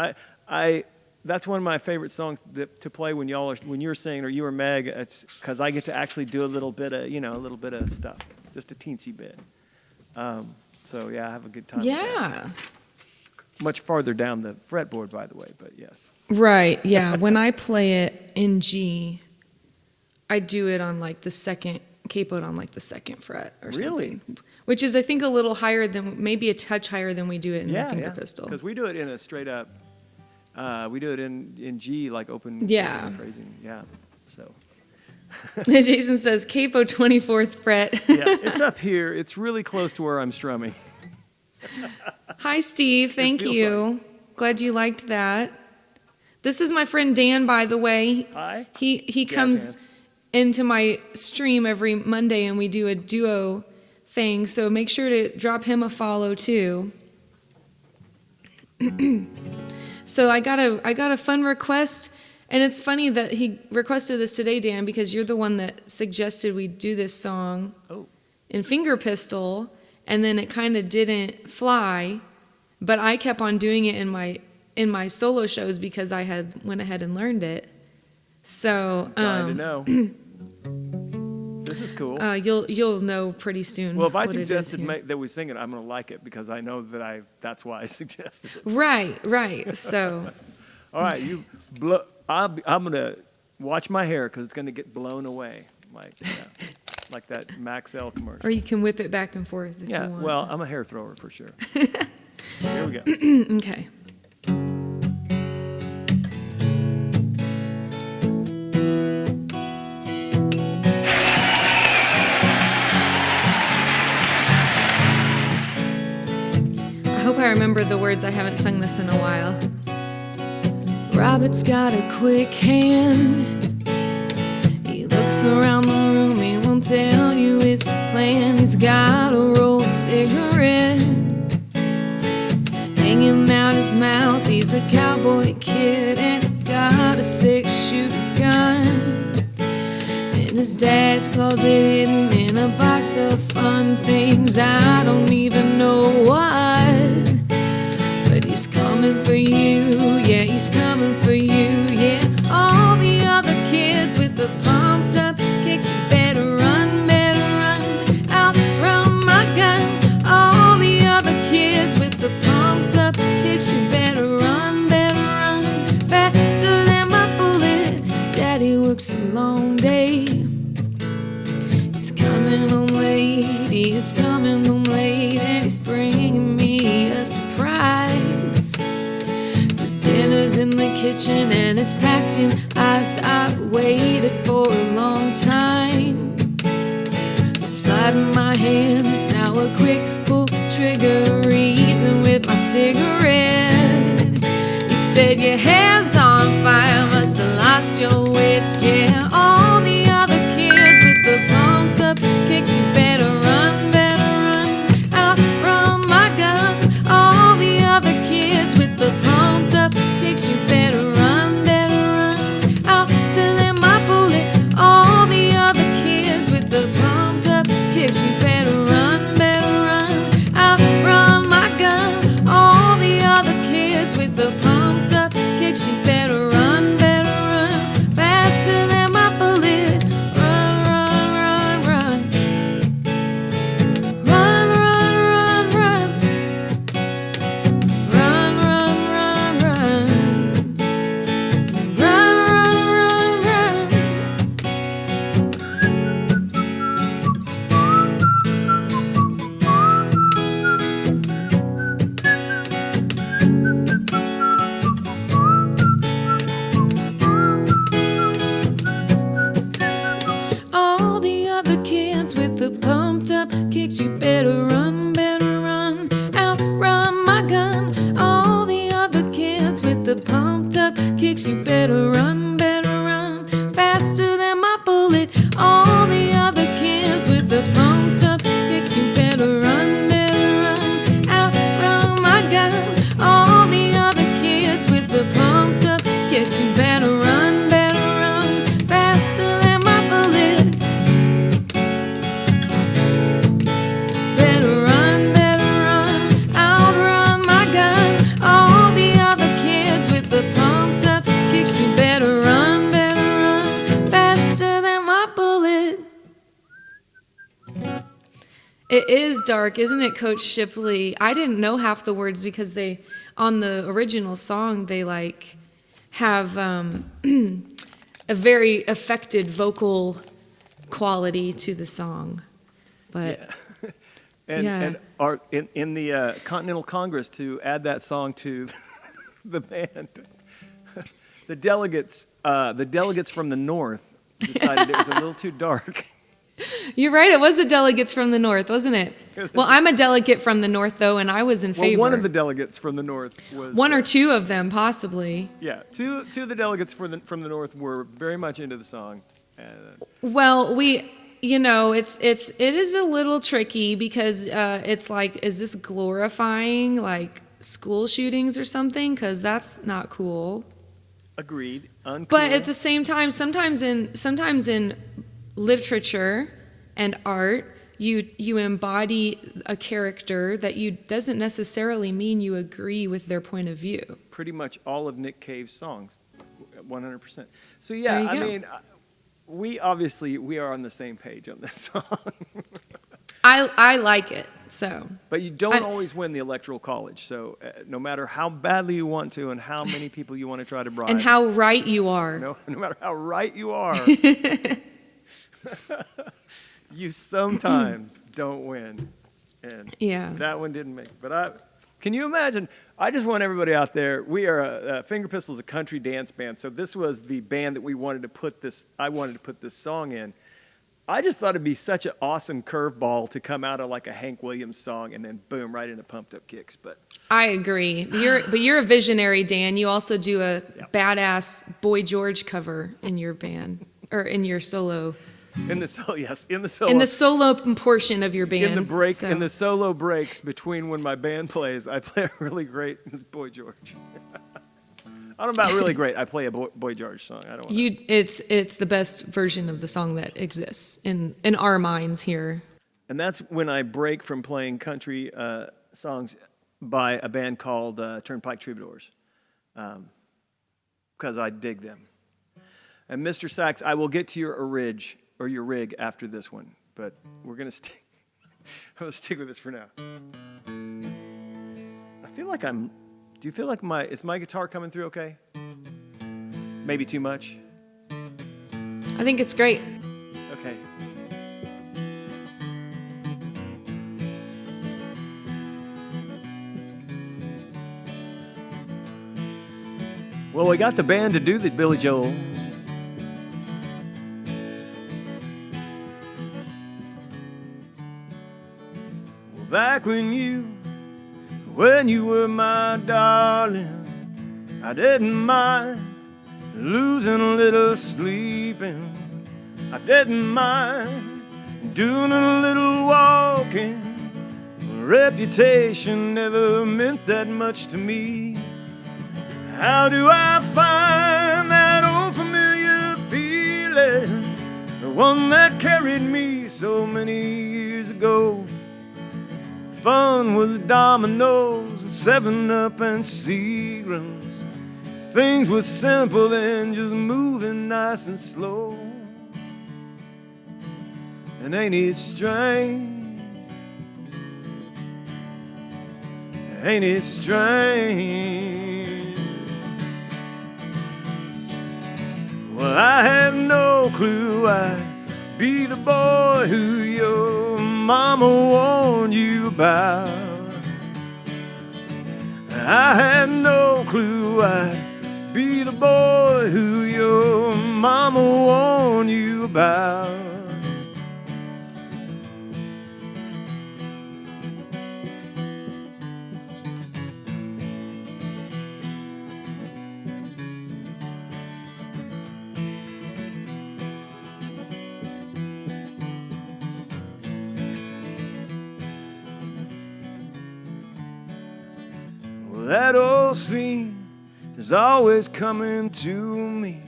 That's one of my favorite songs to play when you're singing, or you or Meg. It's because I get to actually do a little bit of stuff, just a teensy bit. So yeah, I have a good time. Yeah. Much farther down the fretboard, by the way, but yes. Right. Yeah. When I play it in G, I do it on like the second, capoed on like the 2nd fret or something. Really? Which is, I think, a little higher than, maybe a touch higher than we do it in the finger pistol. Because we do it in a straight up. We do it in G, like open phrasing. Yeah. So. Jason says capo 24th fret. Yeah, it's up here. It's really close to where I'm strumming. Hi, Steve. Thank you. Glad you liked that. This is my friend Dan, by the way. Hi. He comes into my stream every Monday, and we do a duo thing. So make sure to drop him a follow too. So I got a fun request, and it's funny that he requested this today, Dan, because you're the one that suggested we do this song in finger pistol, and then it kind of didn't fly, but I kept on doing it in my solo shows because I went ahead and learned it. So Dying to know. This is cool. You'll know pretty soon. Well, if I what it is suggested here. that we sing it, I'm going to like it because I know that that's why I suggested it. Right. So, All right, I'm going to watch my hair because it's going to get blown away, like that Max L commercial. or you can whip it back and forth if you want. Well, I'm a hair thrower for sure. Here we go. Okay. I hope I remember the words. I haven't sung this in a while. Robert's got a quick hand. He looks around the room, he won't tell you his plan. He's got a rolled cigarette hanging out his mouth. He's a cowboy kid and got a 6-shooter gun in his dad's closet, hidden in a box of fun things. I don't even know what, but he's coming for you. Yeah, he's coming for you. Yeah, all the other kids with the pumped up kicks, you better run, outrun my gun. All the other kids with the pumped up kicks, you better run, faster than my bullet. Daddy works a long day. He's coming home late, he's coming home late, and he's bringing me a surprise. His dinner's in the kitchen and it's packed in ice. I've waited for a long time. The slide in my hand is now a quick pull trigger, reason with my cigarette. He said, your hair's on fire, must have lost your wits. Yeah, all the other kids with the pumped up kicks, you better run, outrun my gun. All the other kids with the pumped up kicks, you better run, out faster than my bullet. All the other kids with the pumped up kicks, you better run, outrun my gun. All the other kids with the pumped up kicks, you better run, faster than my bullet. Run, run, run, run. Run, run, run, run. Run, run, run, run. Run, run, run, run. All the other kids with the pumped up kicks, you better run, outrun my gun. All the other kids with the pumped up kicks, you better run, faster than my bullet. All the other kids with the pumped up kicks, you better run, outrun my gun. All the other kids with the pumped up kicks, you better run, faster than my bullet. Better run, outrun my gun. All the other kids with the pumped up kicks, you better run, faster than my bullet. It is dark, isn't it, Coach Shipley? I didn't know half the words because they, on the original song, they like have a very affected vocal quality to the song. But And in the Continental Congress, to add that song to the band, the delegates from the North decided it was a little too dark. You're right, it was the delegates from the North, wasn't it? Well, I'm a delegate from the North, though, and I was in favor. Well, one of the delegates from the North was... One or two of them, possibly. Yeah, two of the delegates from the North were very much into the song. Well, it is a little tricky because it's like, is this glorifying like school shootings or something? Because that's not cool. Agreed. Uncool. But at the same time, sometimes in literature and art, you embody a character that doesn't necessarily mean you agree with their point of view. Pretty much all of Nick Cave's songs, 100%. So yeah, I mean, we are on the same page on this song. I like it, so. But you don't always win the Electoral College. So no matter how badly you want to and how many people you want to try to bribe. And how right you are. No matter how right you are, you sometimes don't win. And that one didn't make it. But can you imagine? I just want everybody out there. We are Finger Pistols, a country dance band. So this was the band that I wanted to put this song in. I just thought it'd be such an awesome curveball to come out of like a Hank Williams song and then boom, right into Pumped Up Kicks. But I agree. But you're a visionary, Dan. You also do a badass Boy George cover in your band or in your solo. In the solo. In the solo portion of your band. In the solo breaks between when my band plays, I play a really great Boy George. I don't know about really great. I play a Boy George song. I don't. It's the best version of the song that exists in our minds here. And that's when I break from playing country songs by a band called Turnpike Troubadours, because I dig them. And Mr. Sax, I will get to your rig after this one, but we're gonna stick. I'm gonna stick with this for now. I feel like I'm. Do you feel like is my guitar coming through okay? Maybe too much? I think it's great. Okay. Well, we got the band to do the Billy Joel. Well, back when you were my darling, I didn't mind losing a little sleeping. I didn't mind doing a little walking. Reputation never meant that much to me. How do I find that old familiar feeling, the one that carried me so many years ago? Fun was dominoes, 7-Up and Seagrams. Things were simple then, just moving nice and slow. And ain't it strange? Ain't it strange? Well, I had no clue I'd be the boy who your mama warned you about. I had no clue I'd be the boy who your mama warned you about. That old scene is always coming to me.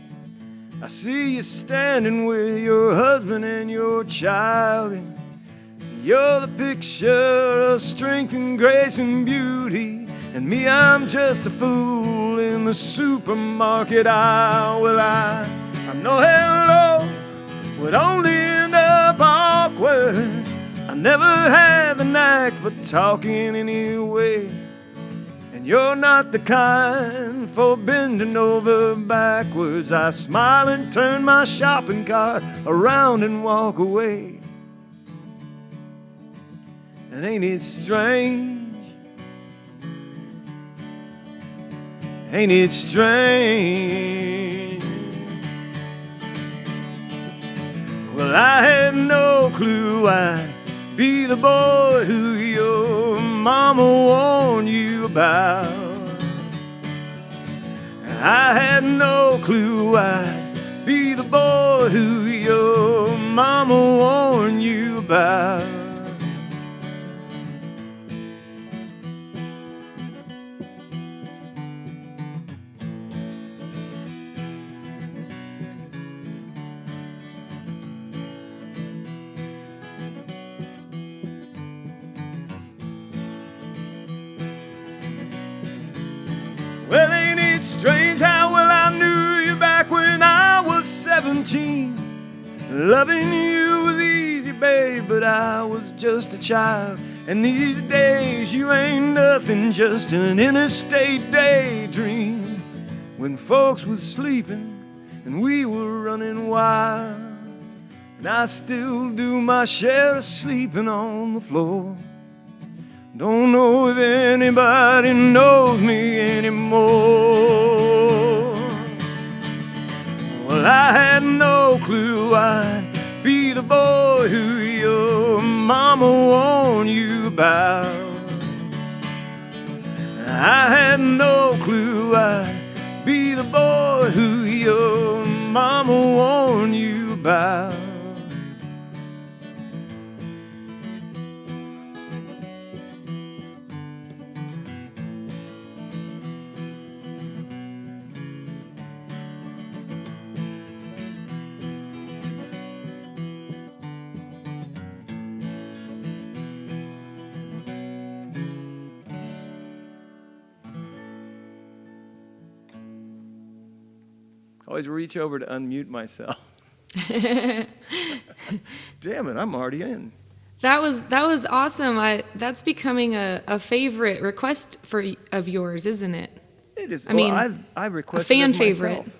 I see you standing with your husband and your child, and you're the picture of strength and grace and beauty. And me, I'm just a fool in the supermarket aisle. Well, I know hello would only end up awkward. I never had the knack for talking anyway. And you're not the kind for bending over backwards. I smile and turn my shopping cart around and walk away. And ain't it strange? Ain't it strange? Well, I had no clue I'd be the boy who your mama warned you about. I had no clue I'd be the boy who your mama warned you about. Well, ain't it strange how well I knew you back when I was 17? Loving you was easy, babe, but I was just a child. And these days you ain't nothing, just an interstate daydream. When folks was sleeping and we were running wild, and I still do my share of sleeping on the floor. Don't know if anybody knows me anymore. Well, I had no clue I'd be the boy who your mama warned you about. I had no clue I'd be the boy who your mama warned you about. Always reach over to unmute myself. Damn it, I'm already in. That was awesome. That's becoming a favorite request of yours, isn't it? It is. I mean, I've requested a fan it favorite.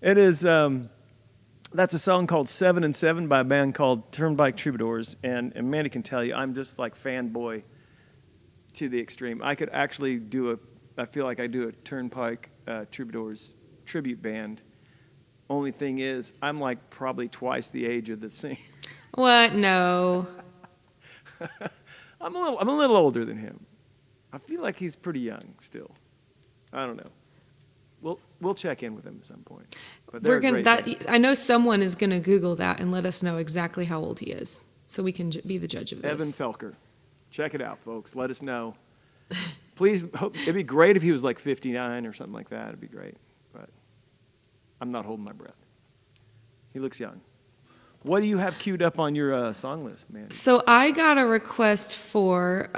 It is. That's a song called 7 and 7 by a band called Turnpike Troubadours, and Mandy can tell you, I'm just like fanboy to the extreme. I could actually I feel like I do a Turnpike Troubadours tribute band. Only thing is, I'm like probably twice the age of the singer. What? No. I'm a little older than him. I feel like he's pretty young still. I don't know. We'll check in with him at some point. But We're gonna. I know someone is gonna Google that and let us know exactly how old he is, so we can be the judge of this. Evan Felker, check it out, folks. Let us know. Please, it'd be great if he was like 59 or something like that. It'd be great, but I'm not holding my breath. He looks young. What do you have queued up on your song list, man? So I got a request for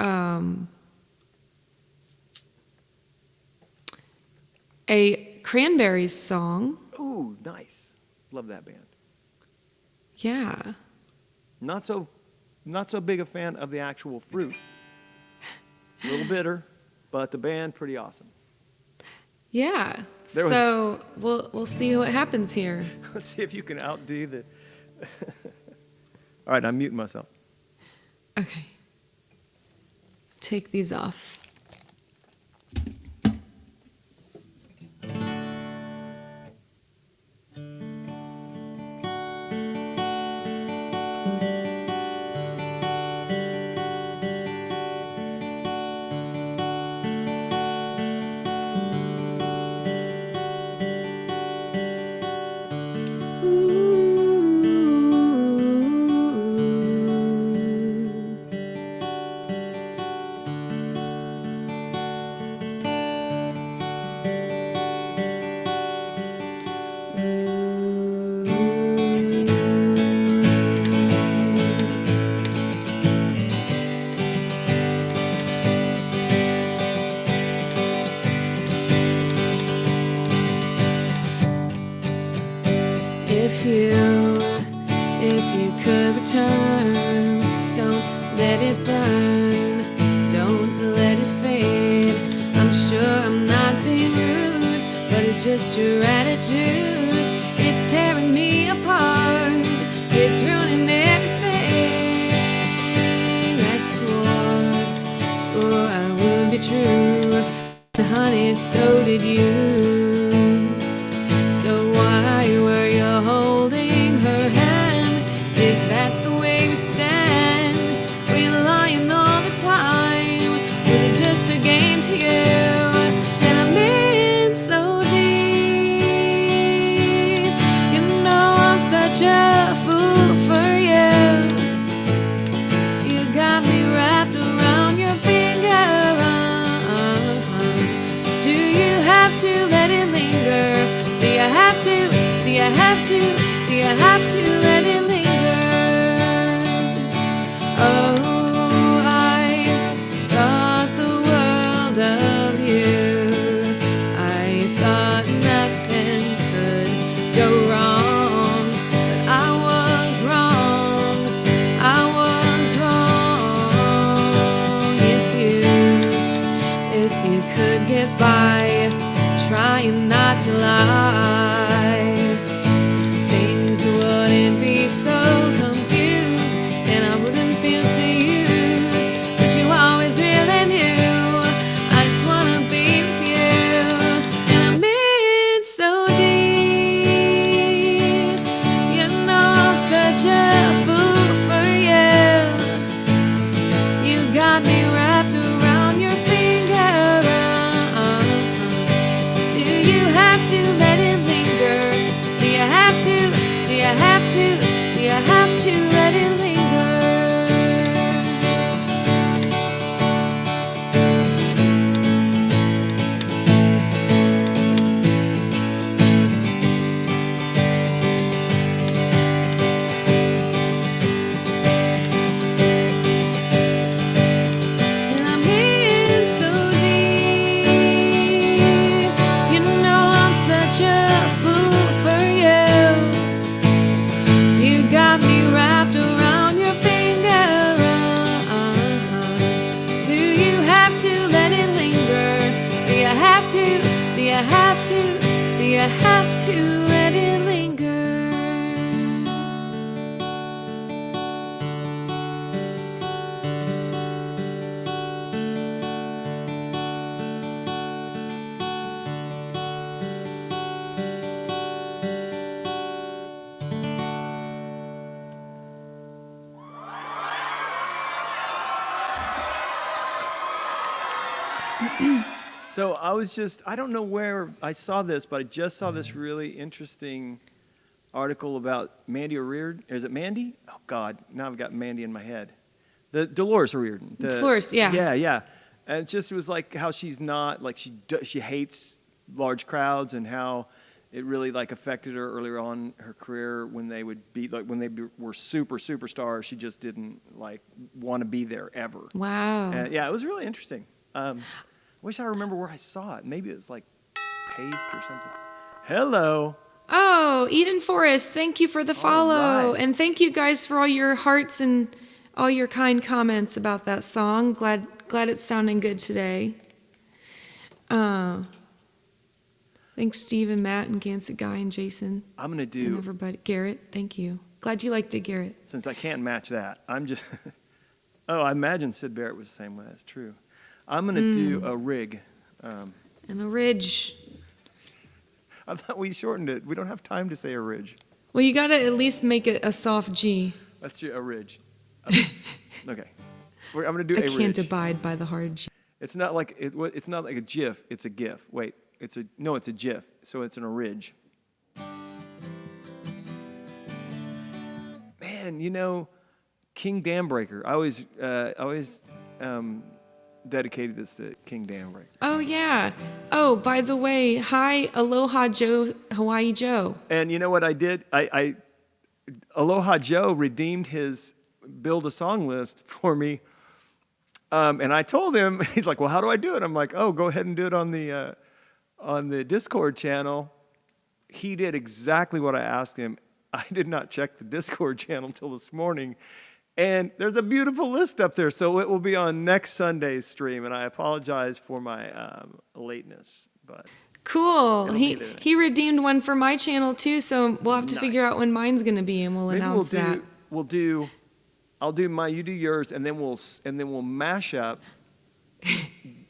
a Cranberries song. Ooh, nice. Love that band. Yeah. Not so big a fan of the actual fruit. A little bitter, but the band pretty awesome. Yeah. So we'll see what happens here. Let's see if you can outdo the. All right, I'm muting myself. Okay. Take these off. If you could return, don't let it burn, don't let it fade. I'm sure I'm not being rude, but it's just your attitude. It's tearing me apart, it's ruining everything. I swore I would be true, and honey, so did you. So why were you holding her hand? Is that the way we stand? Were you lying all the time? Was it just a game to you? And I'm in so deep. You know I'm such a fool for you. You got me wrapped around your finger. Do you have to let it linger? Do you have to, do you have to, do you have to let it linger? Oh, I thought the world of you. I thought nothing could go wrong, but I that's life, things wouldn't be so confused, and I wouldn't feel so used, but you always really knew I just wanna be with you, and I'm in so deep. You know I'm such a fool for you. You got me wrapped around your finger. Do you have to let it linger? Do you have to? Do you have to? Do you have to let it linger? And I'm in so deep. You know I'm such a fool for you. You got me wrapped around your finger. Do you have to let it linger? Do you have to? Do you have to? Do you have to let it linger? So I don't know where I saw this, but I just saw this really interesting article about Mandy O'Riordan. Is it Mandy? Oh, God. Now I've got Mandy in my head. The Dolores O'Riordan. Dolores, yeah. Yeah, yeah. And it was like how she's not, like she hates large crowds, and how it really like affected her earlier on in her career when they would be, like when they were superstars, she just didn't like want to be there ever. Wow. Yeah, it was really interesting. Wish I remember where I saw it. Maybe it was like Paste or something. Hello. Oh, Eden Forrest, thank you for the follow. right. And thank you guys for all your hearts and all your kind comments about that song. Glad it's sounding good today. Thanks, Steve and Matt and Gansett Guy and Jason. I'm going to And do, everybody. Garrett, thank you. Glad you liked it, Garrett. since I can't match that, I'm just, oh, I imagine Sid Barrett was the same way. That's true. I'm going to do a rig. And a ridge. I thought we shortened it. We don't have time to say a ridge. Well, you got to at least make it a soft G. Let's do a ridge. Okay. I'm going to do I a can't ridge. abide by the hard G. It's not like it's not like a GIF. It's a GIF. Wait, it's a GIF. So it's an ridge. Man, you know, King Dambreaker. I always dedicated this to King Dambreaker. Oh, yeah. Oh, by the way, hi, Aloha Joe, Hawaii Joe. And you know what I did? I Aloha Joe redeemed his build a song list for me. And I told him, he's like, well, how do I do it? I'm like, oh, go ahead and do it on the Discord channel. He did exactly what I asked him. I did not check the Discord channel until this morning. And there's a beautiful list up there. So it will be on next Sunday's stream. And I apologize for my lateness. But Cool. It'll be there. He redeemed one for my channel too, so we'll have to figure Nice. out when mine's going to be, and we'll maybe announce that. I'll do my, you do yours, and then we'll mash up.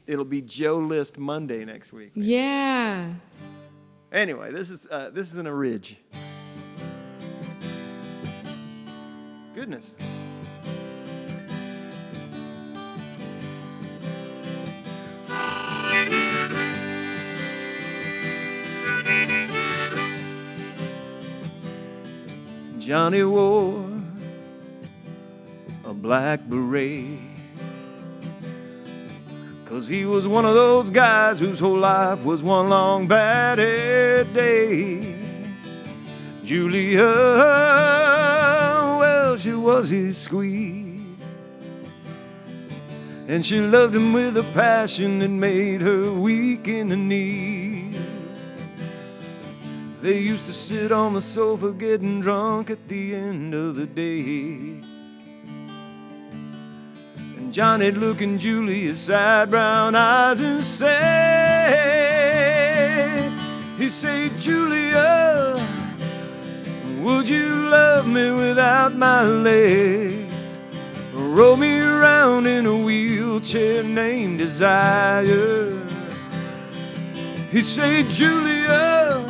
It'll be Joe List Monday next week. Yeah. Anyway, this is an ridge. Goodness. Johnny wore a black beret, 'cause he was one of those guys whose whole life was one long bad hair day. Julia, well, she was his squeeze, and she loved him with a passion that made her weak in the knees. They used to sit on the sofa getting drunk at the end of the day, and Johnny'd look in Julia's sad brown eyes and say, He said, Julia, would you love me without my legs? Roll me around in a wheelchair named Desire. He said, Julia,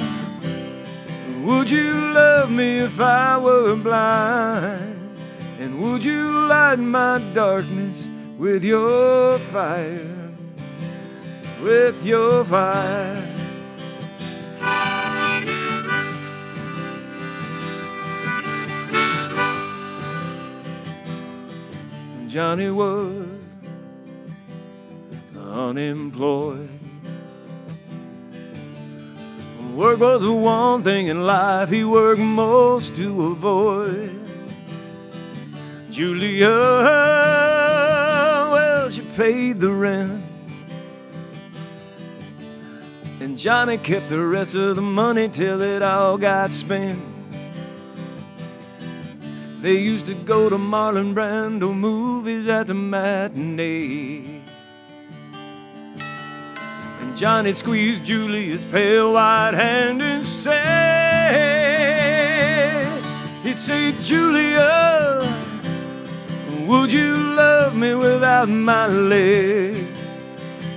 would you love me if I were blind? And would you light my darkness with your fire? With your fire. Johnny was unemployed. Work was the one thing in life he worked most to avoid. Julia, well, she paid the rent, and Johnny kept the rest of the money till it all got spent. They used to go to Marlon Brando movies at the matinee, and Johnny squeezed Julia's pale white hand and said, he'd say, Julia, would you love me without my legs?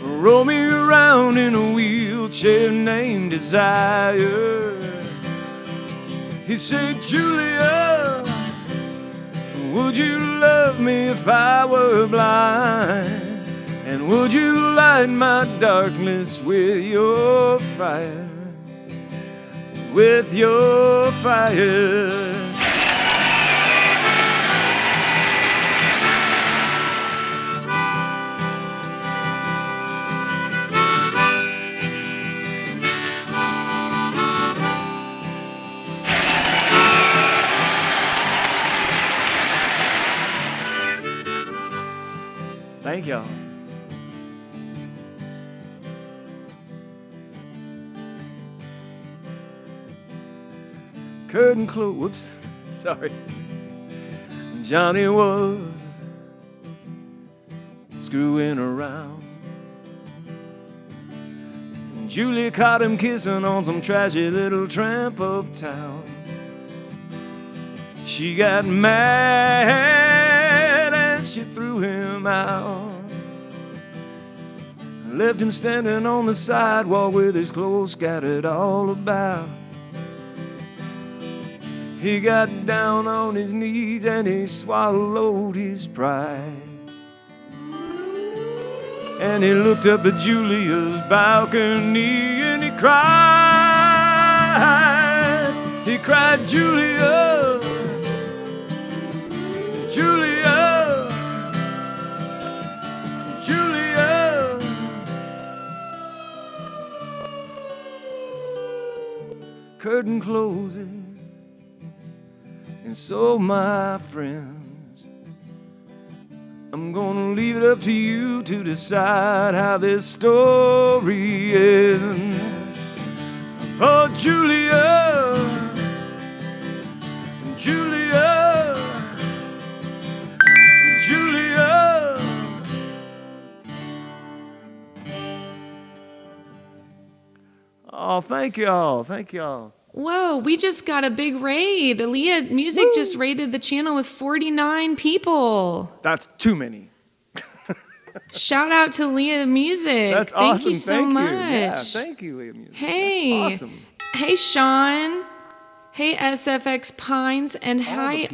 Roll me around in a wheelchair named Desire. He said, Julia, would you love me if I were blind? And would you light my darkness with your fire? With your fire. Thank y'all. Curtain close. Whoops. Sorry. Johnny was screwing around. Julia caught him kissing on some trashy little tramp uptown. She got mad and she threw him out. Left him standing on the sidewalk with his clothes scattered all about. He got down on his knees and he swallowed his pride. And he looked up at Julia's balcony and he cried. He cried, Julia, Julia, Julia. Curtain closes. And so, my friends, I'm gonna leave it up to you to decide how this story ends. Oh, Julia, Julia, Julia. Oh, thank y'all, thank y'all. Whoa, we just got a big raid. Aaliyah Music just raided the channel with 49 people. That's too many. Shout out to Aaliyah Music. That's awesome. Thank you so much. Yeah, thank you, Aaliyah Music. Hey. That's awesome. Hey, Sean. Hey, SFX Pines. And hi,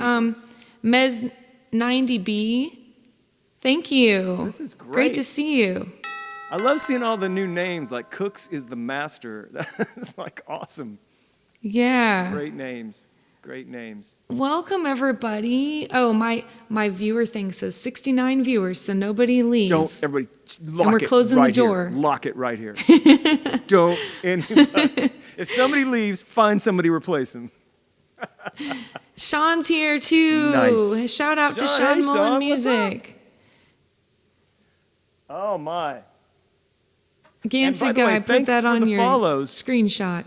Mez90B. Thank you. This is great. Great to see you. I love seeing all the new names, like Cooks is the Master. That's like awesome. Yeah. Great names. Great names. Welcome, everybody. Oh, my viewer thing says 69 viewers, so nobody leave. Don't, everybody, lock it. And we're closing right the door. Here. Lock it right here. Don't anybody. If somebody leaves, find somebody replace them. Sean's here, too. Nice. Shout out to Sean, hey, Sean Mullen Sean, Music. Oh, my. Gansy Guy, put that on your screenshot.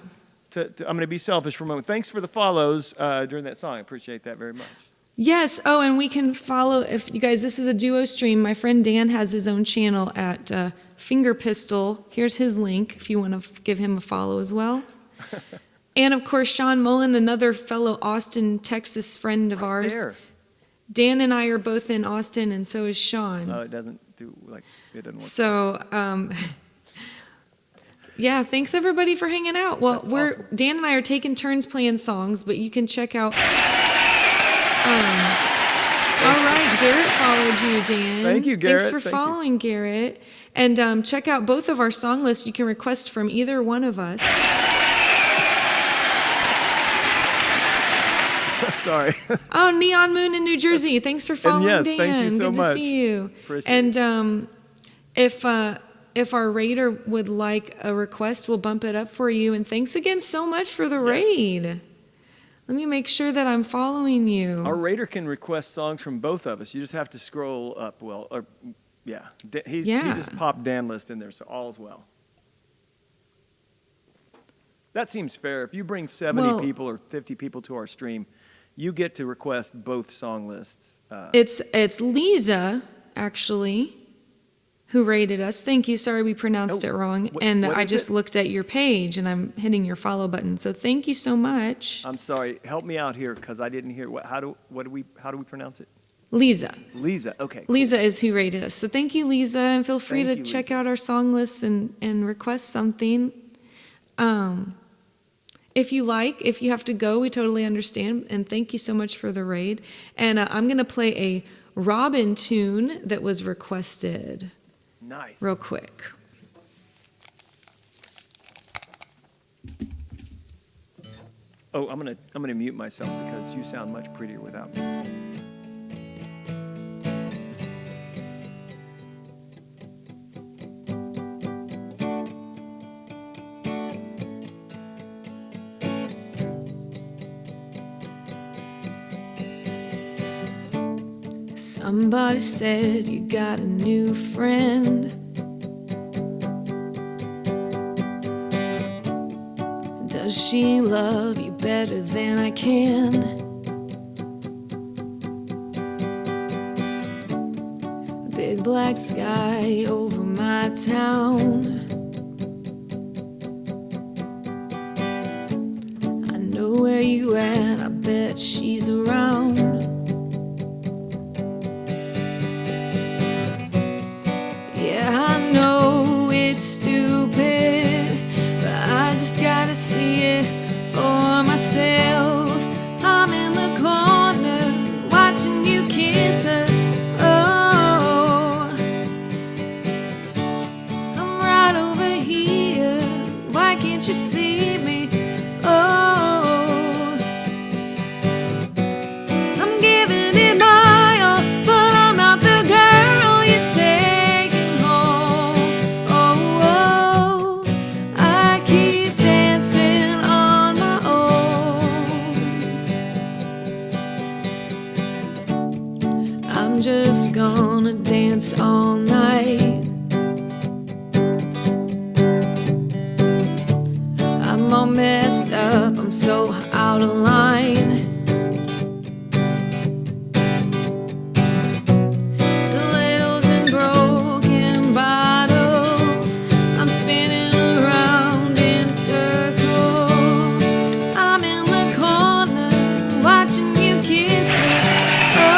I'm going to be selfish for a moment. Thanks for the follows during that song. I appreciate that very much. Yes. Oh, and we can follow, if you guys, this is a duo stream. My friend Dan has his own channel at Finger Pistol. Here's his link if you want to give him a follow as well. And of course, Sean Mullen, another fellow Austin, Texas friend of ours. There. Dan and I are both in Austin, and so is Sean. Oh, it doesn't work. So, yeah, thanks everybody for hanging out. Well, That's awesome. Dan and I are taking turns playing songs, but you can check out. All right, Garrett followed you, Dan. Thank you, Garrett. Thanks for following, Garrett. And check out both of our song lists. You can request from either one of us. Sorry. Oh, Neon Moon in New Jersey. Thanks for following, yes, Dan. thank you so Good much. to see you. Appreciate And if our raider would like a request, we'll bump it up for you. And thanks again so much for the raid. Let me make sure that I'm following you. Our raider can request songs from both of us. You just have to scroll up. He just popped Dan List in there, so all's well. That seems fair. If you bring 70 people or 50 people to our stream, you get to request both song lists. It's Lisa, actually, who rated us. Thank you. Sorry we pronounced it wrong. What I just looked at your page, and I'm hitting your follow button. So thank you so much. I'm sorry. Help me out here because I didn't hear. How do we pronounce it? Lisa. Lisa. Okay. Cool. Lisa is who rated us. So thank you, Lisa, and feel free Thank to you, check Lisa. out our song lists and request something. If you have to go, we totally understand. And thank you so much for the raid. And I'm going to play a Robin tune that was requested. Nice. Real quick. Oh, I'm gonna mute myself because you sound much prettier without me. Somebody said you got a new friend. Does she love you better than I can? Big black sky over my town. I know where you at, I bet she's around. Yeah, I know it's stupid, but I just gotta see it for myself. I'm in the corner watching you kiss her. Oh, I'm right over here. Why can't you see me? Oh, I'm giving it my all, but I'm not the girl you're taking home. Oh, I keep dancing on my own. I'm just gonna dance all night. I'm all messed up, I'm so out of line. Stilettos and broken bottles, I'm spinning around in circles. I'm in the corner watching you kiss it. Oh,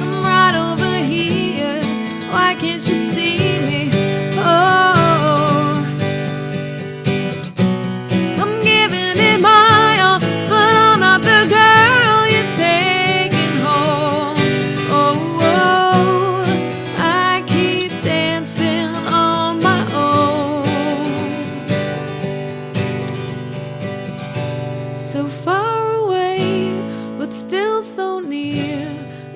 I'm right over here. Why can't you see me? Oh, I'm giving it my all, but I'm not the girl you're taking home. Oh, I keep dancing on my own. So far away, but still so near.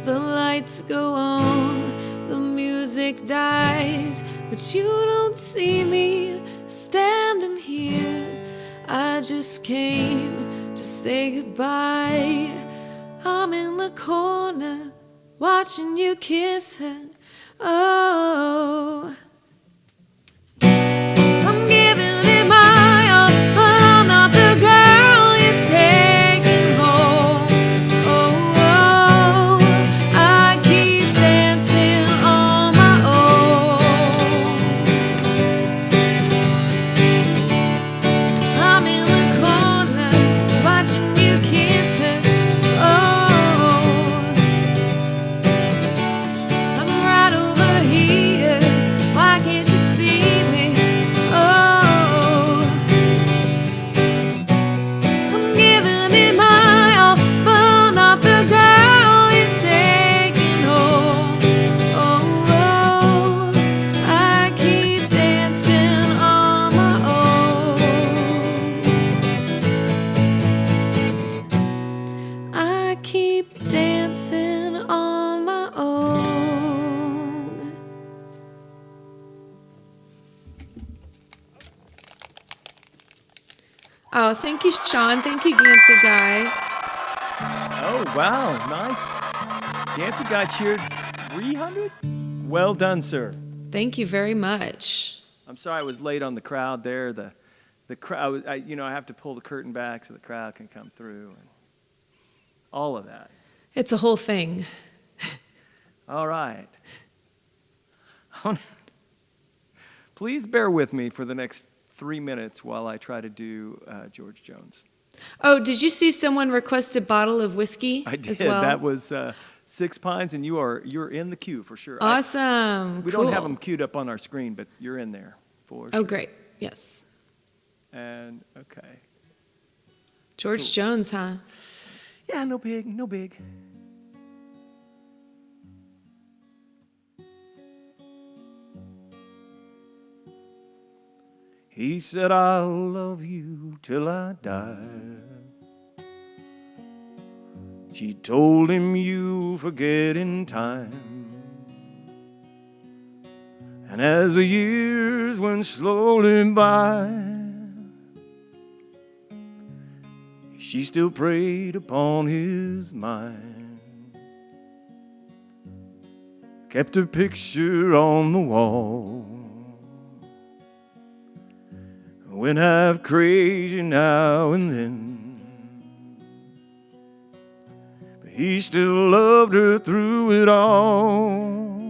The lights go on, the music dies, but you don't see me standing here. I just came to say goodbye. I'm in the corner watching you kiss her. Oh, I'm giving it my all, but I'm not the girl you're taking home. Oh, I keep dancing on my own. Isn't it my awful not the girl you're taking home? Oh, oh, I keep dancing on my own. I keep dancing on my own. Oh, thank you, Sean. Thank you, Gansa Guy. Oh, wow. Nice. Dancy Guy cheered 300? Well done, sir. Thank you very much. I'm sorry I was late on the crowd there. The crowd, I have to pull the curtain back so the crowd can come through. And all of that. It's a whole thing. All right. Please bear with me for the next 3 minutes while I try to do George Jones. Oh, did you see someone request a bottle of whiskey I did. as well? That was Six Pines, and you're in the queue for sure. Awesome. We Cool. don't have them queued up on our screen, but you're in there for sure. Oh, great. Yes. And okay. George Cool. Jones, huh? Yeah, no big, no big. He said, I'll love you till I die. She told him you'll forget in time. And as the years went slowly by, she still preyed upon his mind. Kept her picture on the wall. Went half crazy now and then, but he still loved her through it all,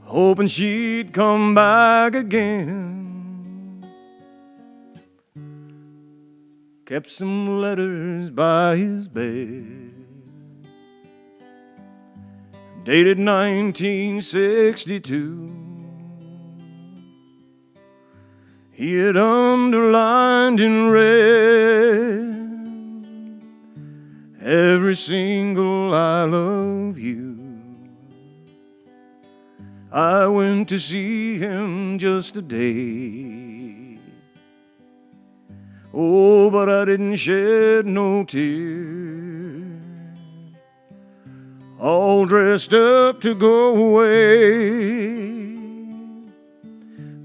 hoping she'd come back again. Kept some letters by his bed, dated 1962. He had underlined in red every single I love you. I went to see him just today. Oh, but I didn't shed no tears. All dressed up to go away.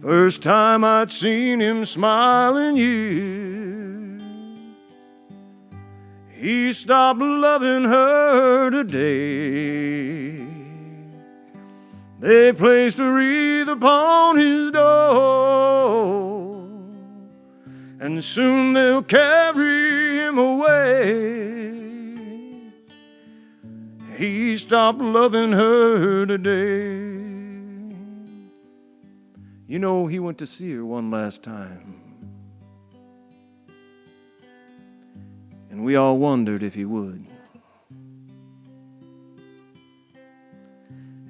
First time I'd seen him smile in years. He stopped loving her today. They placed a wreath upon his door, and soon they'll carry him away. He stopped loving her today. You know, he went to see her one last time, and we all wondered if he would.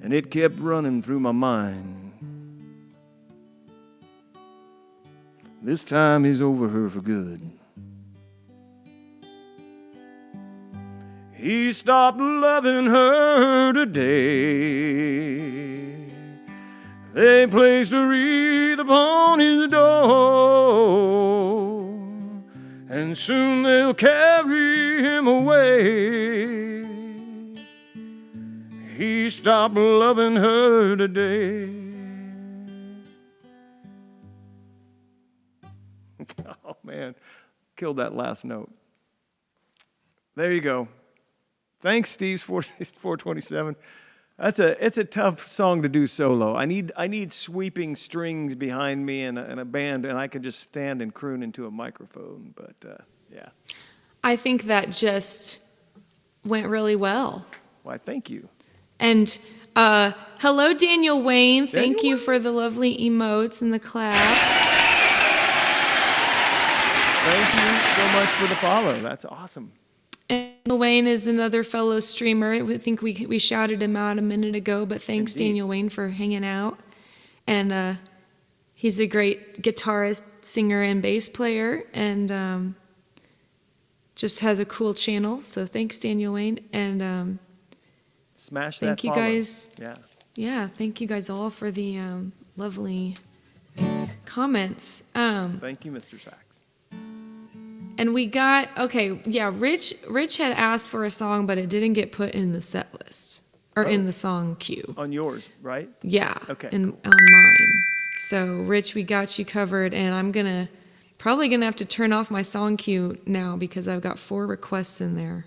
And it kept running through my mind. This time he's over her for good. He stopped loving her today. They placed a wreath upon his door, and soon they'll carry him away. He stopped loving her today. Oh, man. Killed that last note. There you go. Thanks, Steve's 427. It's a tough song to do solo. I need sweeping strings behind me and a band, and I can just stand and croon into a microphone. But yeah. I think that just went really well. Why, thank you. And hello, Daniel Wayne. Thank Daniel you for the lovely emotes and the claps. Thank you so much for the follow. That's awesome. Daniel Wayne is another fellow streamer. I think we shouted him out a minute ago, but thanks, Indeed. Daniel Wayne, for hanging out. And he's a great guitarist, singer, and bass player. And just has a cool channel. So thanks, Daniel Wayne. And Smash that thank you follow. guys. Yeah. Yeah, thank you guys all for the lovely comments. Thank you, Mr. Sachs. And we got, okay, yeah, Rich had asked for a song, but it didn't get put in the set list or in the song queue. On yours, right? Yeah. Okay, And cool. on mine. So, Rich, we got you covered, and I'm probably gonna have to turn off my song queue now because I've got 4 requests in there.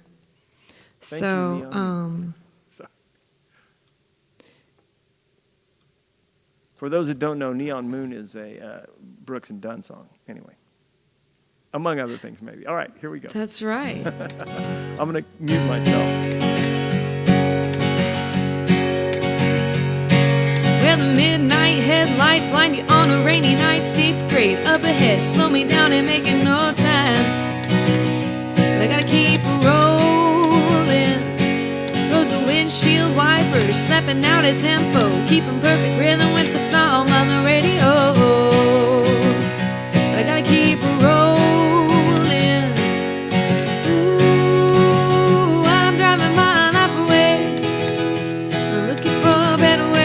Thank So, you, Neon. Sorry. For those that don't know, Neon Moon is a Brooks and Dunn song. Anyway, among other things, maybe. All right, here we go. that's right. I'm gonna mute myself. Well, the midnight headlight blind you on a rainy night, steep grade up ahead, slow me down and making no time. But I gotta keep rolling. Those the windshield wipers slapping out a tempo, keeping perfect rhythm with the song on the radio. But I gotta keep rolling. Ooh, I'm driving my life away. I'm looking for a better way.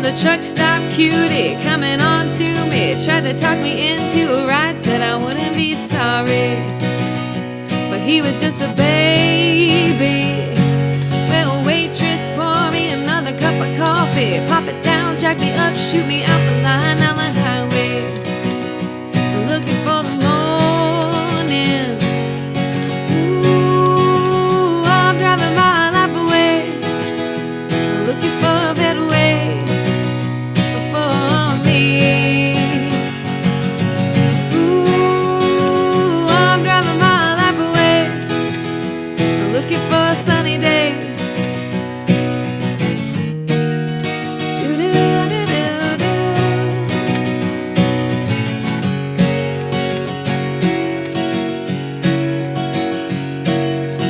The truck stop cutie coming on to me, tried to talk me into a ride, said I wouldn't be sorry, but he was just a baby. Well, waitress, pour me another cup of coffee, pop it down, jack me up, shoot me out the line down the highway, looking for the morning. Ooh, I'm driving my life away, looking for a better way. Looking for a sunny day.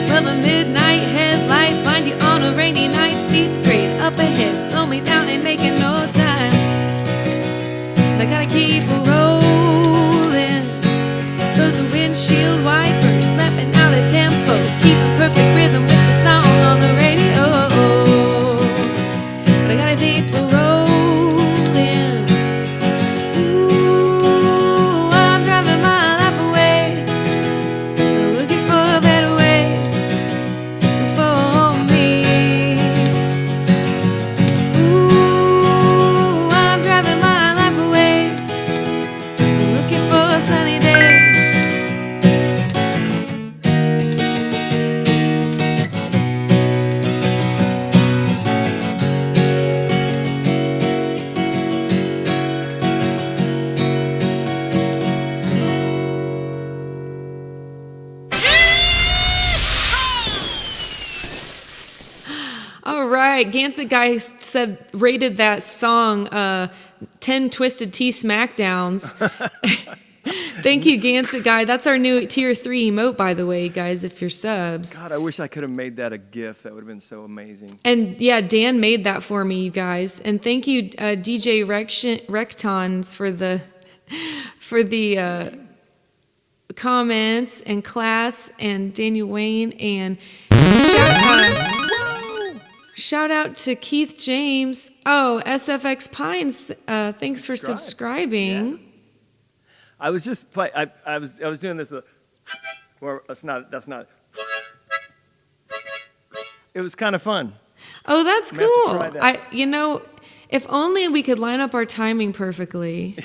Well, the midnight headlight blind you on a rainy night, steep grade up ahead, slow me down and making no time. But I gotta keep rolling. Those are windshield wipers slapping out a tempo, keeping perfect rhythm with the song on the radio. But I gotta keep rolling. Ooh, I'm driving my life away, looking for a better way for me. Ooh, I'm driving my life away, looking for a sunny day. All right, Gansett Guy rated that song 10 Twisted Tea Smackdowns. Thank you, Gansett Guy. That's our new tier 3 emote, by the way, guys, if you're subs. God, I wish I could have made that a GIF. That would have been so amazing. And yeah, Dan made that for me, you guys. And thank you, DJ Rectons, for the comments and class, and Daniel Wayne, and shout out to Keith James. Oh, SFX Pines, thanks for subscribing. Yeah. I was just I was doing this. Or that's not. It was kind of fun. Oh, that's I'm gonna have to cool. try that. If only we could line up our timing perfectly.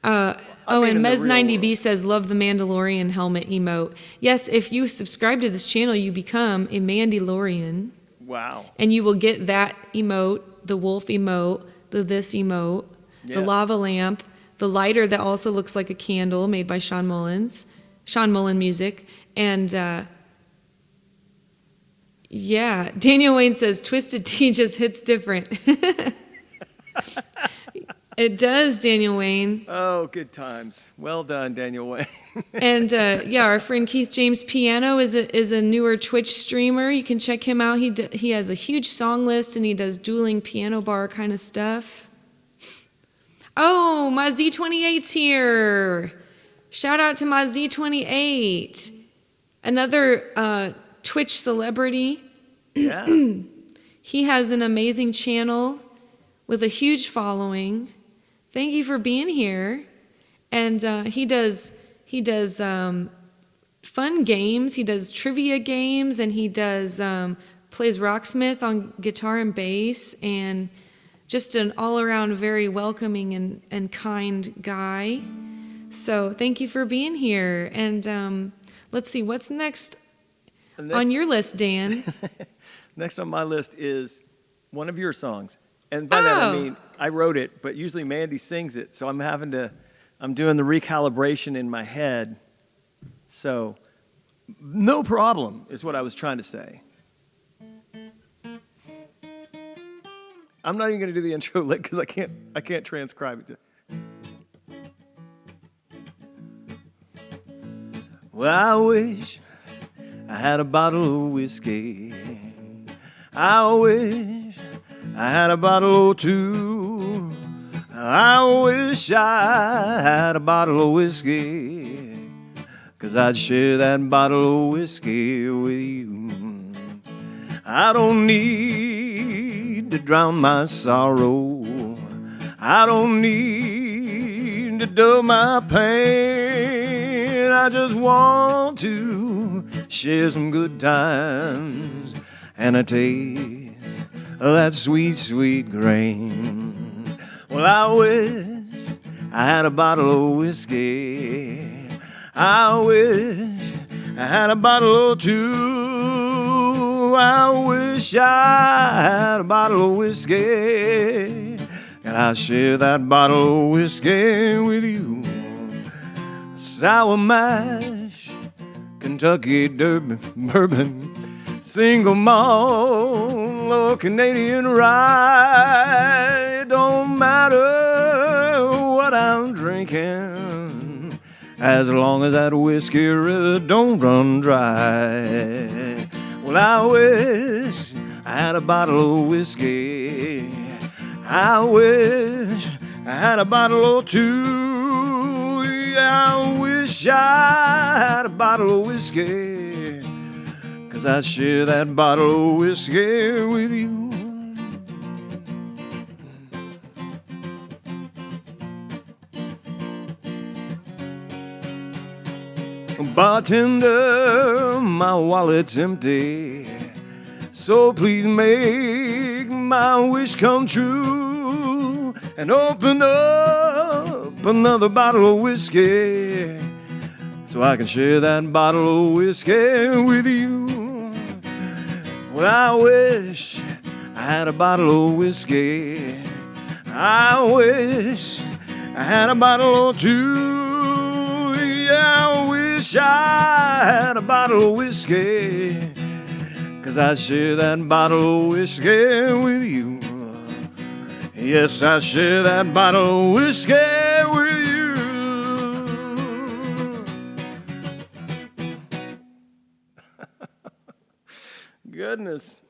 And in the Mez real 90B says, love the Mandalorian helmet emote. Yes, if you subscribe to this channel, you become a Mandalorian. Wow. And you will get that emote, the wolf emote, the this emote, the lava lamp, the lighter that also looks like a candle made by Sean Mullen music, and Yeah, Daniel Wayne says Twisted Tea just hits different. It does, Daniel Wayne. Oh, good times. Well done, Daniel Wayne. And yeah, our friend Keith James Piano is a newer Twitch streamer. You can check him out. He has a huge song list and he does dueling piano bar kind of stuff. Oh, my Z28's here. Shout out to my Z28. Another Twitch celebrity. Yeah. He has an amazing channel with a huge following. Thank you for being here. And he does fun games. He does trivia games, and he does plays Rocksmith on guitar and bass, and just an all-around very welcoming and kind guy. So thank you for being here. And let's see, what's next on your list, Dan? Next on my list is one of your songs. And by that I mean, I wrote it, but usually Mandy sings it. So I'm doing the recalibration in my head. So no problem is what I was trying to say. I'm not even going to do the intro lick because I can't transcribe it. Well, I wish I had a bottle of whiskey. I wish I had a bottle or two. I wish I had a bottle of whiskey, 'cause I'd share that bottle of whiskey with you. I don't need to drown my sorrow. I don't need to dull my pain. I just want to share some good times and a taste of that sweet, sweet grain. Well, I wish I had a bottle of whiskey. I wish I had a bottle or two. I wish I had a bottle of whiskey, and I'll share that bottle of whiskey with you. Sour mash, Kentucky Derby, bourbon, single malt or Canadian rye. It don't matter what I'm drinking, as long as that whiskey really don't run dry. Well, I wish I had a bottle of whiskey. I wish I had a bottle or two. Yeah, I wish I had a bottle of whiskey, 'cause I'd share that bottle of whiskey with you. Bartender, my wallet's empty, so please make my wish come true and open up another bottle of whiskey, so I can share that bottle of whiskey with you. Well, I wish I had a bottle of whiskey. I wish I had a bottle or two. Yeah, I wish I had a bottle of whiskey, 'cause I share that bottle of whiskey with you. Yes, I share that bottle of whiskey with you. Goodness,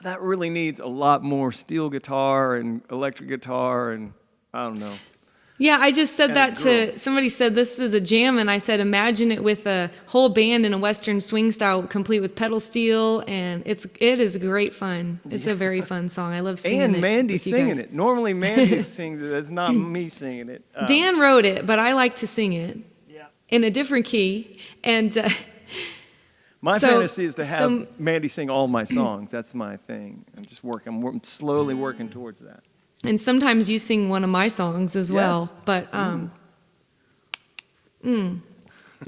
that really needs a lot more steel guitar and electric guitar, and I don't know. Yeah, I just said that to somebody. Said this is a jam, and I said imagine it with a whole band in a Western swing style, complete with pedal steel, and it is great fun. It's a very fun song. I love singing it. And Mandy singing it. Normally Mandy sings it. It's not me singing it. Dan wrote it, but I like to sing it in a different key. And my fantasy is to have Mandy sing all my songs. That's my thing. I'm slowly working towards that. And sometimes you sing one of my songs as well. But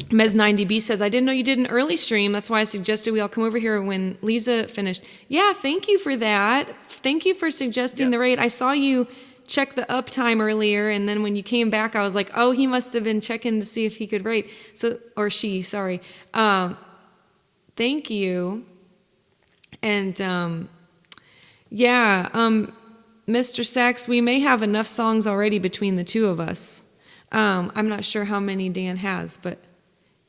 Mez9DB says, I didn't know you did an early stream. That's why I suggested we all come over here when Lisa finished. Yeah, thank you for that. Thank you for suggesting the raid. I saw you check the uptime earlier, and then when you came back, I was like, oh, he must have been checking to see if he could raid. Or she, sorry. Thank you. And Mr. Sachs, we may have enough songs already between the two of us. I'm not sure how many Dan has, but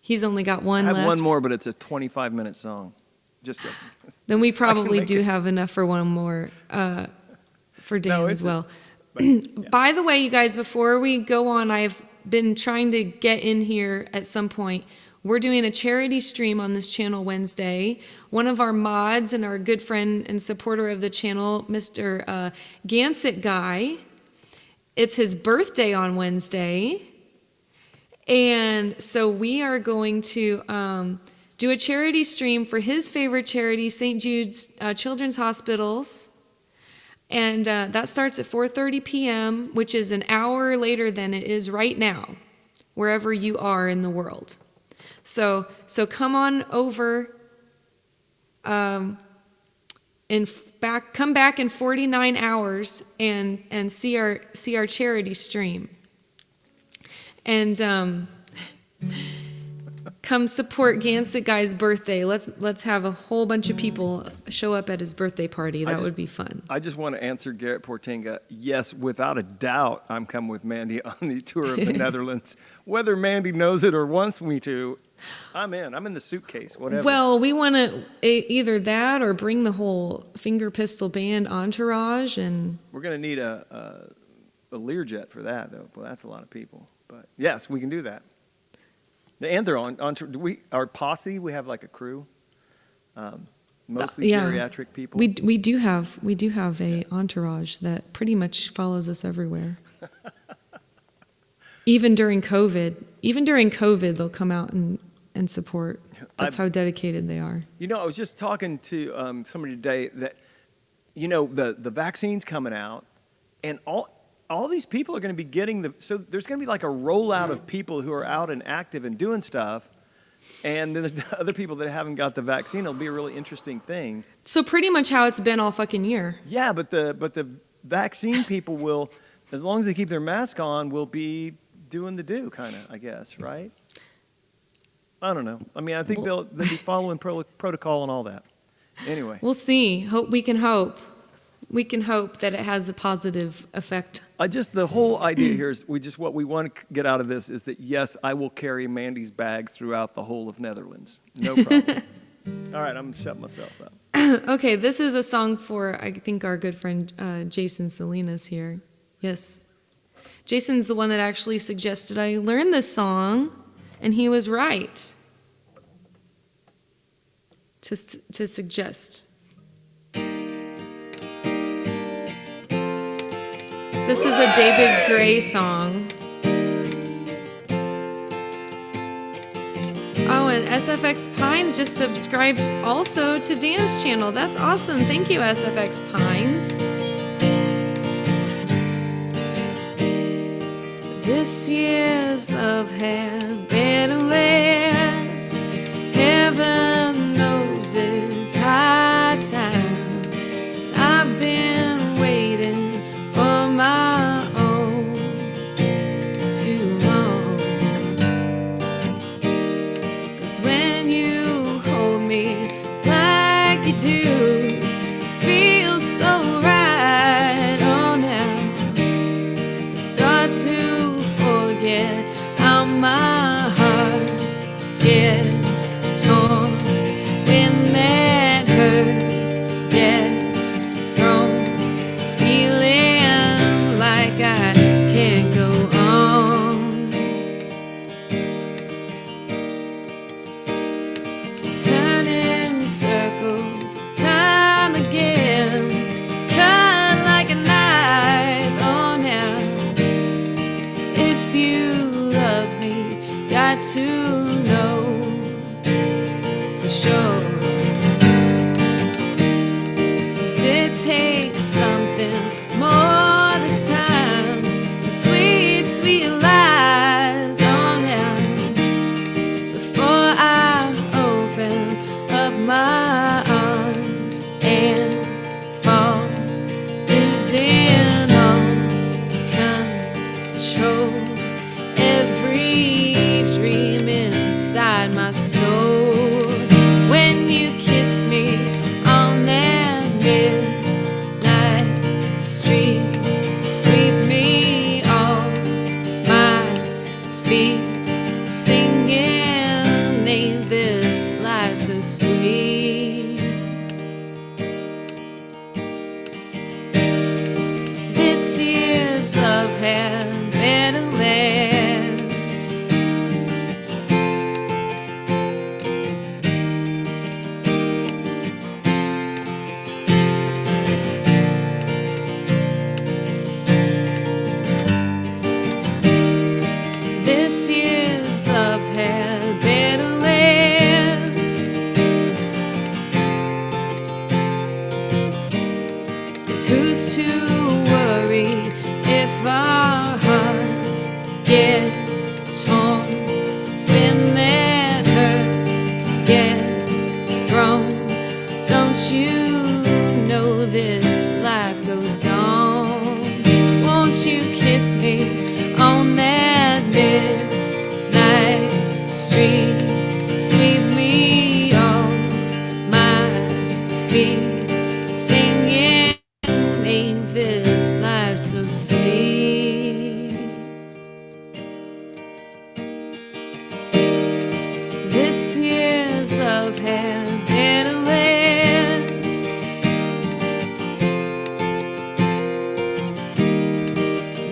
he's only got one left. I have one more, but it's a 25-minute song. Just joking. Then we probably do have enough for one more for Dan as well. By the way, you guys, before we go on, I've been trying to get in here at some point. We're doing a charity stream on this channel Wednesday. One of our mods and our good friend and supporter of the channel, Mr. Gansett Guy, it's his birthday on Wednesday. And so we are going to do a charity stream for his favorite charity, St. Jude's Children's Hospitals. And that starts at 4:30 p.m., which is an hour later than it is right now, wherever you are in the world. So come on over come back in 49 hours and see our charity stream. And come support Gansett Guy's birthday. Let's have a whole bunch of people show up at his birthday party. That would be fun. I just want to answer Garrett Portinga. Yes, without a doubt, I'm coming with Mandy on the tour of the Netherlands. Whether Mandy knows it or wants me to, I'm in. I'm in the suitcase, whatever. Well, we want to either that or bring the whole Finger Pistol Band entourage. And we're going to need a Learjet for that, though. Well, that's a lot of people. But yes, we can do that. And they're on our posse. We have like a crew, mostly geriatric people. We do have a entourage that pretty much follows us everywhere. Even during COVID, they'll come out and support. That's how dedicated they are. You know, I was just talking to somebody today that, you know, the vaccine's coming out, and all these people are going to be getting so there's going to be like a rollout of people who are out and active and doing stuff, and then there's other people that haven't got the vaccine. It'll be a really interesting thing. So pretty much how it's been all fucking year. Yeah, but the vaccine people will, as long as they keep their mask on, will be doing the do kind of, I guess, right? I don't know. I mean, I think they'll be following protocol and all that. Anyway, we'll see. We can hope that it has a positive effect. The whole idea here is what we want to get out of this is that, yes, I will carry Mandy's bag throughout the whole of Netherlands. No problem. All right, I'm going to shut myself up. Okay, this is a song for, I think, our good friend Jason Salinas here. Yes. Jason's the one that actually suggested I learn this song, and he was right to suggest. This is a David Gray song. Oh, and SFX Pines just subscribed also to Dan's channel. That's awesome. Thank you, SFX Pines. This year's love had better last. Heaven knows it's high time. I've been waiting for my own too long. 'Cause when you hold me like you do, it feels so right. Oh, now I start to forget how my heart gets torn when that hurt gets thrown. Feeling like I can't go on. Turning circles time again. Cut like a knife. Oh, now if you love me, got to know for sure. 'Cause it takes something more this time than sweet, sweet lies on him before I open up my arms and fall, losing all control. Every dream inside my soul. When you kiss me, I'll never street, sweep me off my feet, singing, ain't this life so sweet? This year's love had better last. This year's love had better last. 'Cause who's to worry if our heart gets torn when that hurt gets thrown? Don't you know this life goes on? Won't you kiss me on that midnight street? Sweep me off my feet, singing, ain't this life so sweet? This year's love had better last.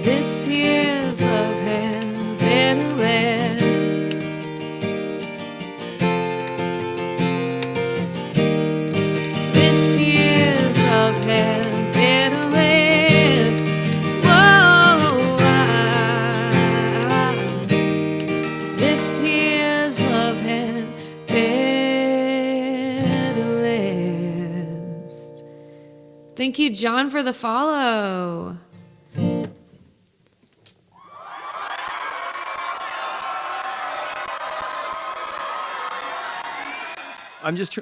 This year's love had better last. This year's love had better last. Whoa, this year's love had better last. Thank you, John, for the follow.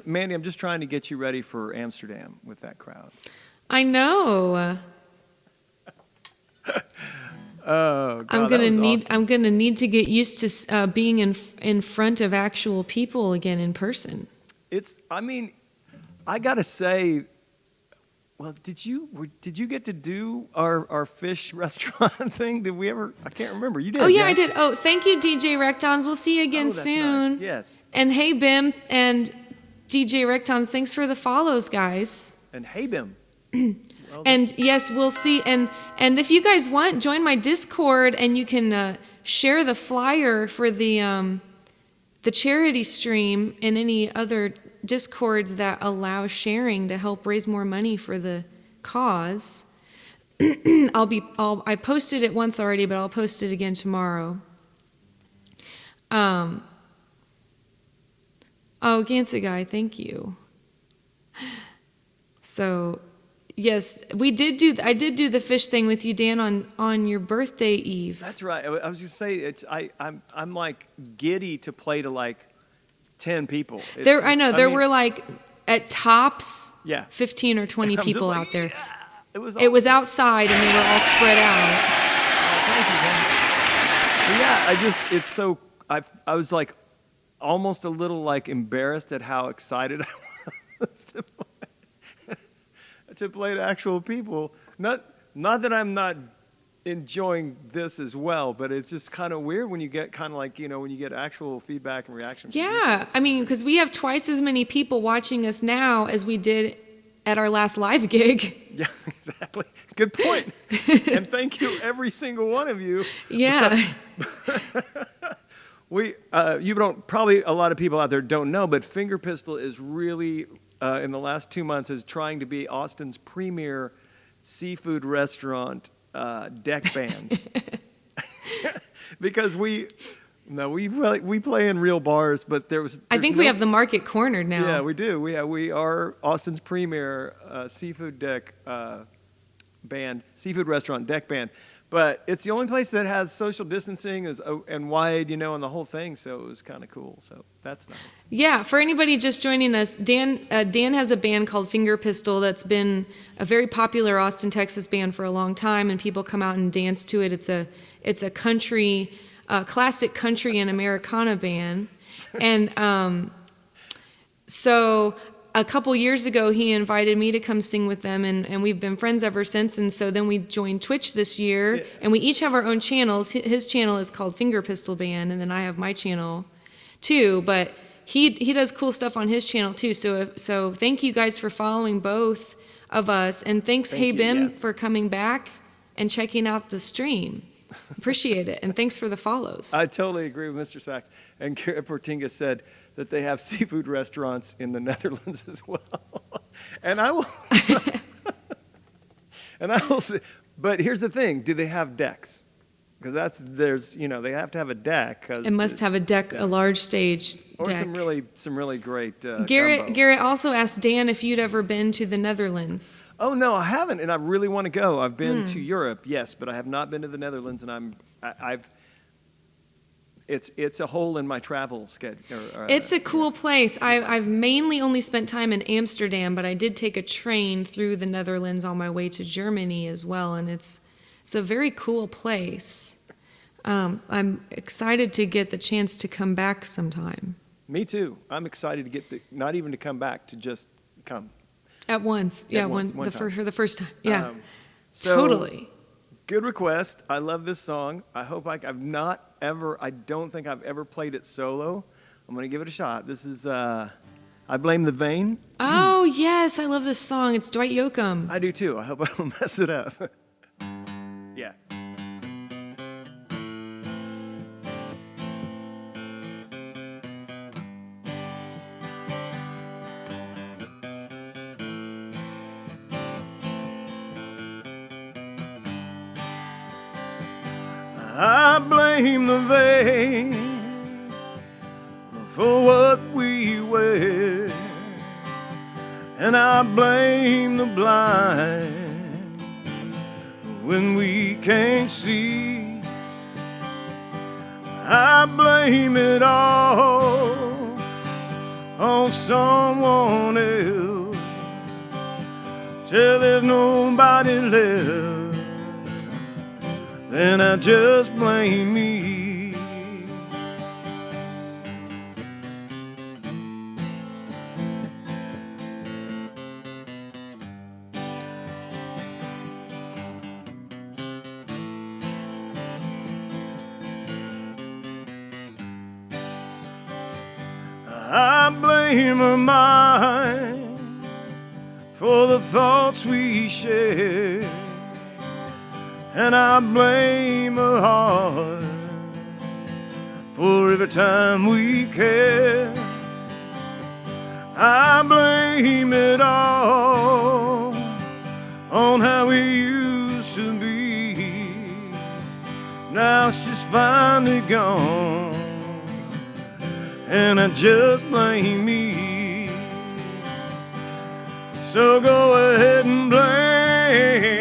Mandy, I'm just trying to get you ready for Amsterdam with that crowd. I know. Oh, God, I'm gonna that was need. awesome. I'm gonna need to get used to being in front of actual people again in person. I mean, I gotta say, well, did you get to do our fish restaurant thing? Did we ever? I can't remember. You did. Oh yeah, I did. Oh, thank you, DJ Rectons. We'll see you again Oh, that's soon. nice. Yes. And hey, Bim and DJ Rectons, thanks for the follows, guys. And hey, Bim. And yes, we'll see. And if you guys want, join my Discord, and you can share the flyer for the charity stream and any other Discords that allow sharing to help raise more money for the cause. I posted it once already, but I'll post it again tomorrow. Oh, Gansa guy, thank you. So, yes, I did do the fish thing with you, Dan, on your birthday eve. That's right. I was just saying, I'm like giddy to play to like 10 people. There were like at tops, Yeah. 15 or 20 I'm just people like, out there. yeah, It was outside, and they were all spread out. Thank you, man. But yeah, I was like almost a little like embarrassed at how excited I was to play to actual people. Not that I'm not enjoying this as well, but it's just kind of weird when you get kind of like, when you get actual feedback and reaction from Yeah, people. I mean, because we have twice as many people watching us now as we did at our last live gig. Yeah, exactly. Good point. And thank you, every single one of you. Yeah. Probably a lot of people out there don't know, but Finger Pistol is really, in the last 2 months, is trying to be Austin's premier seafood restaurant deck band. Because we play in real bars, but I think we have the market cornered now. Yeah, we do. We are Austin's premier seafood deck band, seafood restaurant deck band. But it's the only place that has social distancing and wide, and the whole thing. So it was kind of cool. So that's nice. Yeah, for anybody just joining us, Dan has a band called Finger Pistol that's been a very popular Austin, Texas band for a long time, and people come out and dance to it. It's a country, classic country and Americana band, and so a couple years ago, he invited me to come sing with them, and we've been friends ever since. And so then we joined Twitch this year, and we each have our own channels. His channel is called Finger Pistol Band, and then I have my channel too. But he does cool stuff on his channel too. So thank you guys for following both of us, and thanks Hey Bim for coming back and checking out the stream. Appreciate it, and thanks for the follows. I totally agree with Mr. Sachs. And Kara Portinga said that they have seafood restaurants in the Netherlands as well. And I will, say, but here's the thing: do they have decks? Because they have to have a deck. It must have a deck, a large stage or deck. some really great. Garrett also asked Dan if you'd ever been to the Netherlands. Oh no, I haven't, and I really want to go. I've been to Europe, yes, but I have not been to the Netherlands, and It's a hole in my travel schedule. It's a cool place. I've mainly only spent time in Amsterdam, but I did take a train through the Netherlands on my way to Germany as well, and it's a very cool place. I'm excited to get the chance to come back sometime. Me too. I'm excited to get not even to come back, to just come. At once. For the first time. Yeah. So, totally. Good request. I love this song. I hope I don't think I've ever played it solo. I'm going to give it a shot. This is I Blame the Vein. Oh, yes. I love this song. It's Dwight Yoakam. I do too. I hope I don't mess it up. Yeah. I blame the vein for what we wear, and I blame the blind when we can't see. I blame it all on someone else till there's nobody left. Then I just blame me. I blame her mind for the thoughts we share, and I blame her heart for every time we care. I blame it all on how we used to be. Now she's finally gone, and I just blame me. So go ahead and blame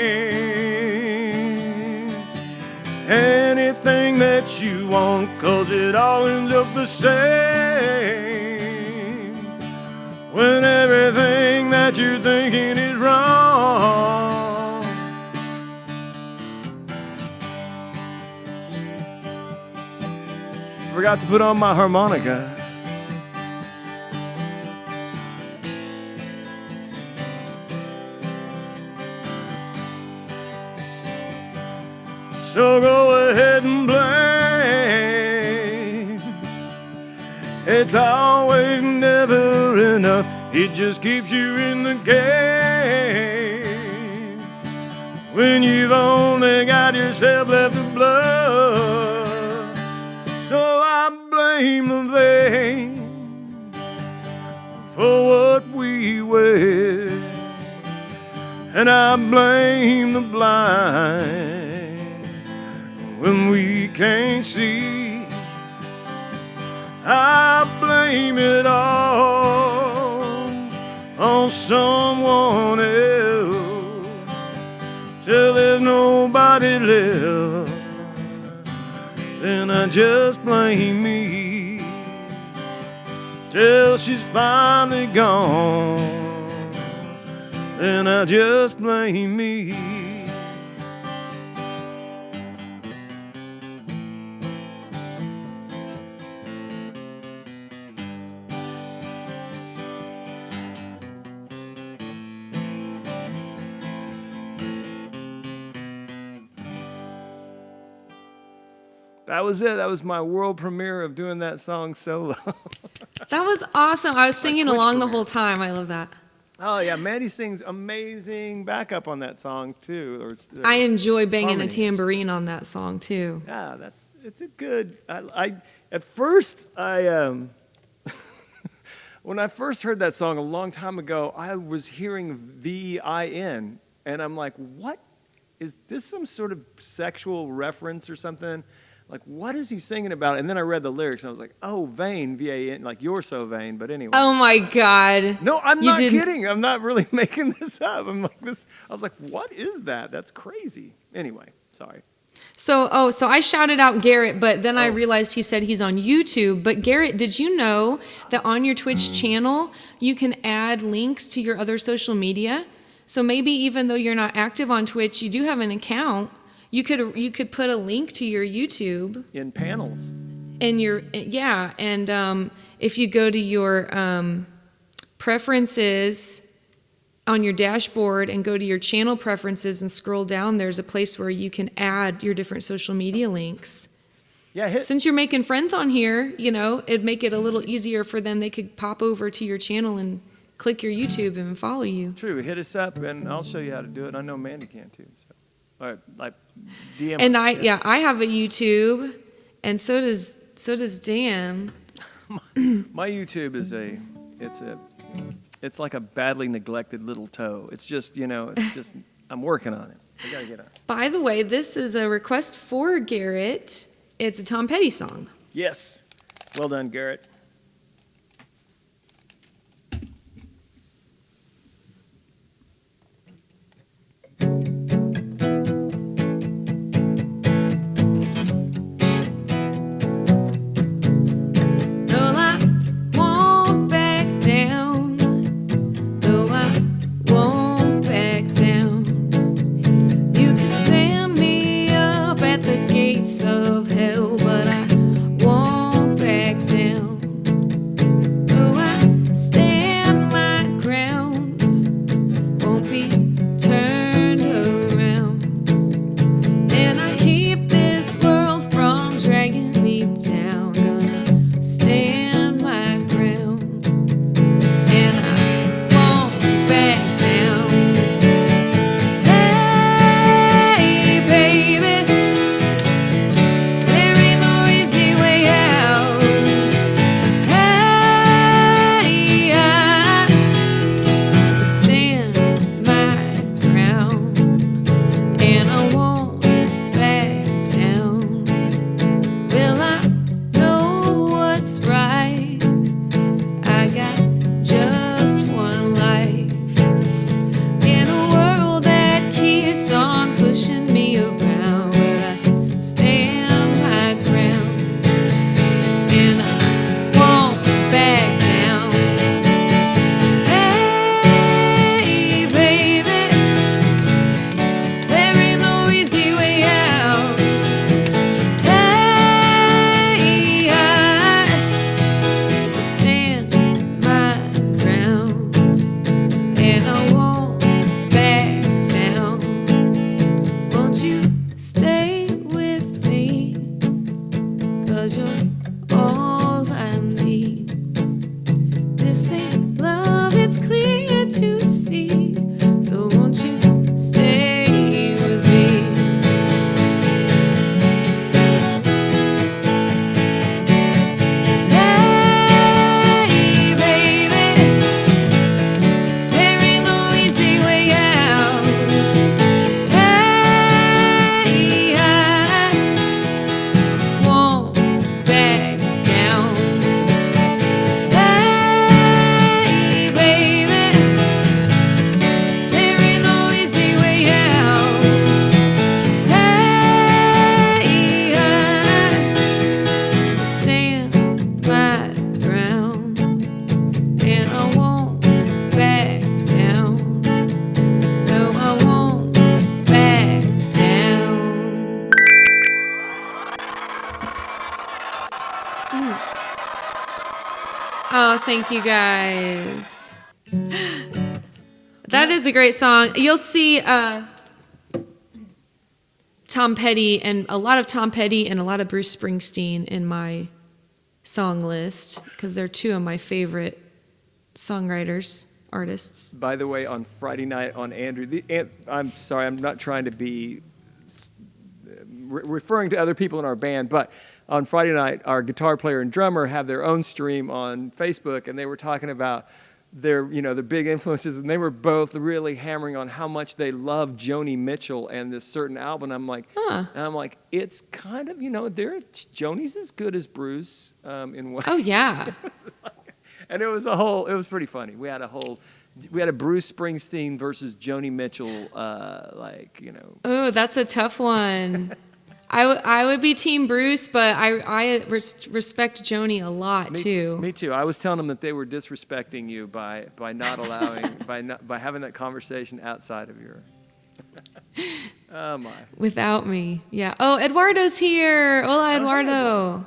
anything that you want, 'cause it all ends up the same when everything that you're thinking is wrong. Forgot to put on my harmonica. So go ahead and blame. It's always never enough. It just keeps you in the game when you've only got yourself left with blood. So I blame the vein for what we wear, and I blame the blind when we can't see. I blame it all on someone else till there's nobody left. Then I just blame me till she's finally gone. Then I just blame me. That was it. That was my world premiere of doing that song solo. That was awesome. I was singing Twitch along the premiere. whole time. I love that. Oh yeah, Mandy sings amazing backup on that song too. I enjoy banging a harmonies. tambourine on that song too. Yeah, it's a good. I at first when I first heard that song a long time ago, I was hearing VIN, and I'm like, what is this? Some sort of sexual reference or something? Like, what is he singing about? And then I read the lyrics, and I was like, oh, vain, VAN, like you're so vain. But anyway. Oh my God. No, I'm You not didn't- kidding. I'm not really making this up. I'm like this. I was like, what is that? That's crazy. Anyway, sorry. So I shouted out Garrett, but then I Oh. realized he said he's on YouTube. But Garrett, did you know that on your Twitch channel, you can add links to your other social media? So maybe even though you're not active on Twitch, you do have an account. You could put a link to your YouTube In panels. and if you go to your preferences on your dashboard and go to your channel preferences and scroll down, there's a place where you can add your different social media links. Yeah, hit. Since you're making friends on here, it'd make it a little easier for them. They could pop over to your channel and click your YouTube and follow you. True. Hit us up, and I'll show you how to do it. I know Mandy can too. So, all right, like DM. And us. I have a YouTube, and so does Dan. My YouTube is it's like a badly neglected little toe. It's just I'm working on it. I gotta get on it. By the way, this is a request for Garrett. It's a Tom Petty song. Yes. Well done, Garrett. No, I won't back down. No, I won't back down. You can stand me up at the gates of hell, but I won't back down. No, I stand my ground. Won't be turned around. And I keep this world from dragging me down. Gonna stand my ground. And I won't back down. Hey, baby, there ain't no easy way out. Hey, I stand my ground. And I won't back down. Will I know what's right? I got just one life. In a world that keeps on pushing me around, will I stand my ground? And I won't back down. Hey, baby, there ain't no easy way out. Hey, I stand my ground, and I won't back down. Won't you stay with me? 'Cause you're all I need. This ain't love, it's clear to see. So won't you stay with me? Hey, baby, there ain't no easy way out. Hey, I won't back down. Hey, baby, there ain't no easy way out. Hey, I stand my ground, and I won't back down. No, I won't back down. Oh, thank you guys. That is a great song. You'll see Tom Petty and a lot of Tom Petty and a lot of Bruce Springsteen in my song list because they're two of my favorite songwriters, artists. By the way, on Friday night on Andrew, I'm sorry, I'm not trying to be referring to other people in our band, but on Friday night, our guitar player and drummer have their own stream on Facebook, and they were talking about their big influences, and they were both really hammering on how much they love Joni Mitchell and this certain album. I'm like, it's kind of, Joni's as good as Bruce in one. Oh yeah. And it was pretty funny. We had a Bruce Springsteen versus Joni Mitchell, Oh, that's a tough one. I would be Team Bruce, but I respect Joni a lot too. Me too. I was telling them that they were disrespecting you by not allowing by having that conversation outside of your. Oh my. Without me, yeah. Oh, Eduardo's here. Hola, Eduardo.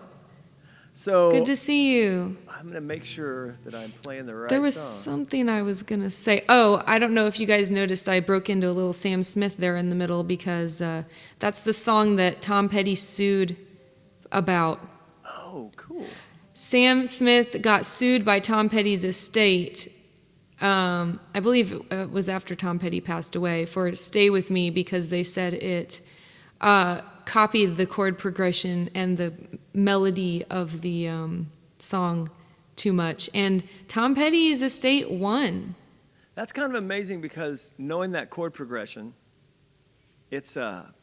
So good to see you. I'm gonna make sure that I'm playing the right. There was song. something I was gonna say. Oh, I don't know if you guys noticed. I broke into a little Sam Smith there in the middle because that's the song that Tom Petty sued about. Oh, cool. Sam Smith got sued by Tom Petty's estate. I believe it was after Tom Petty passed away for "Stay With Me" because they said it copied the chord progression and the melody of the song too much, and Tom Petty's estate won. That's kind of amazing because knowing that chord progression, it's a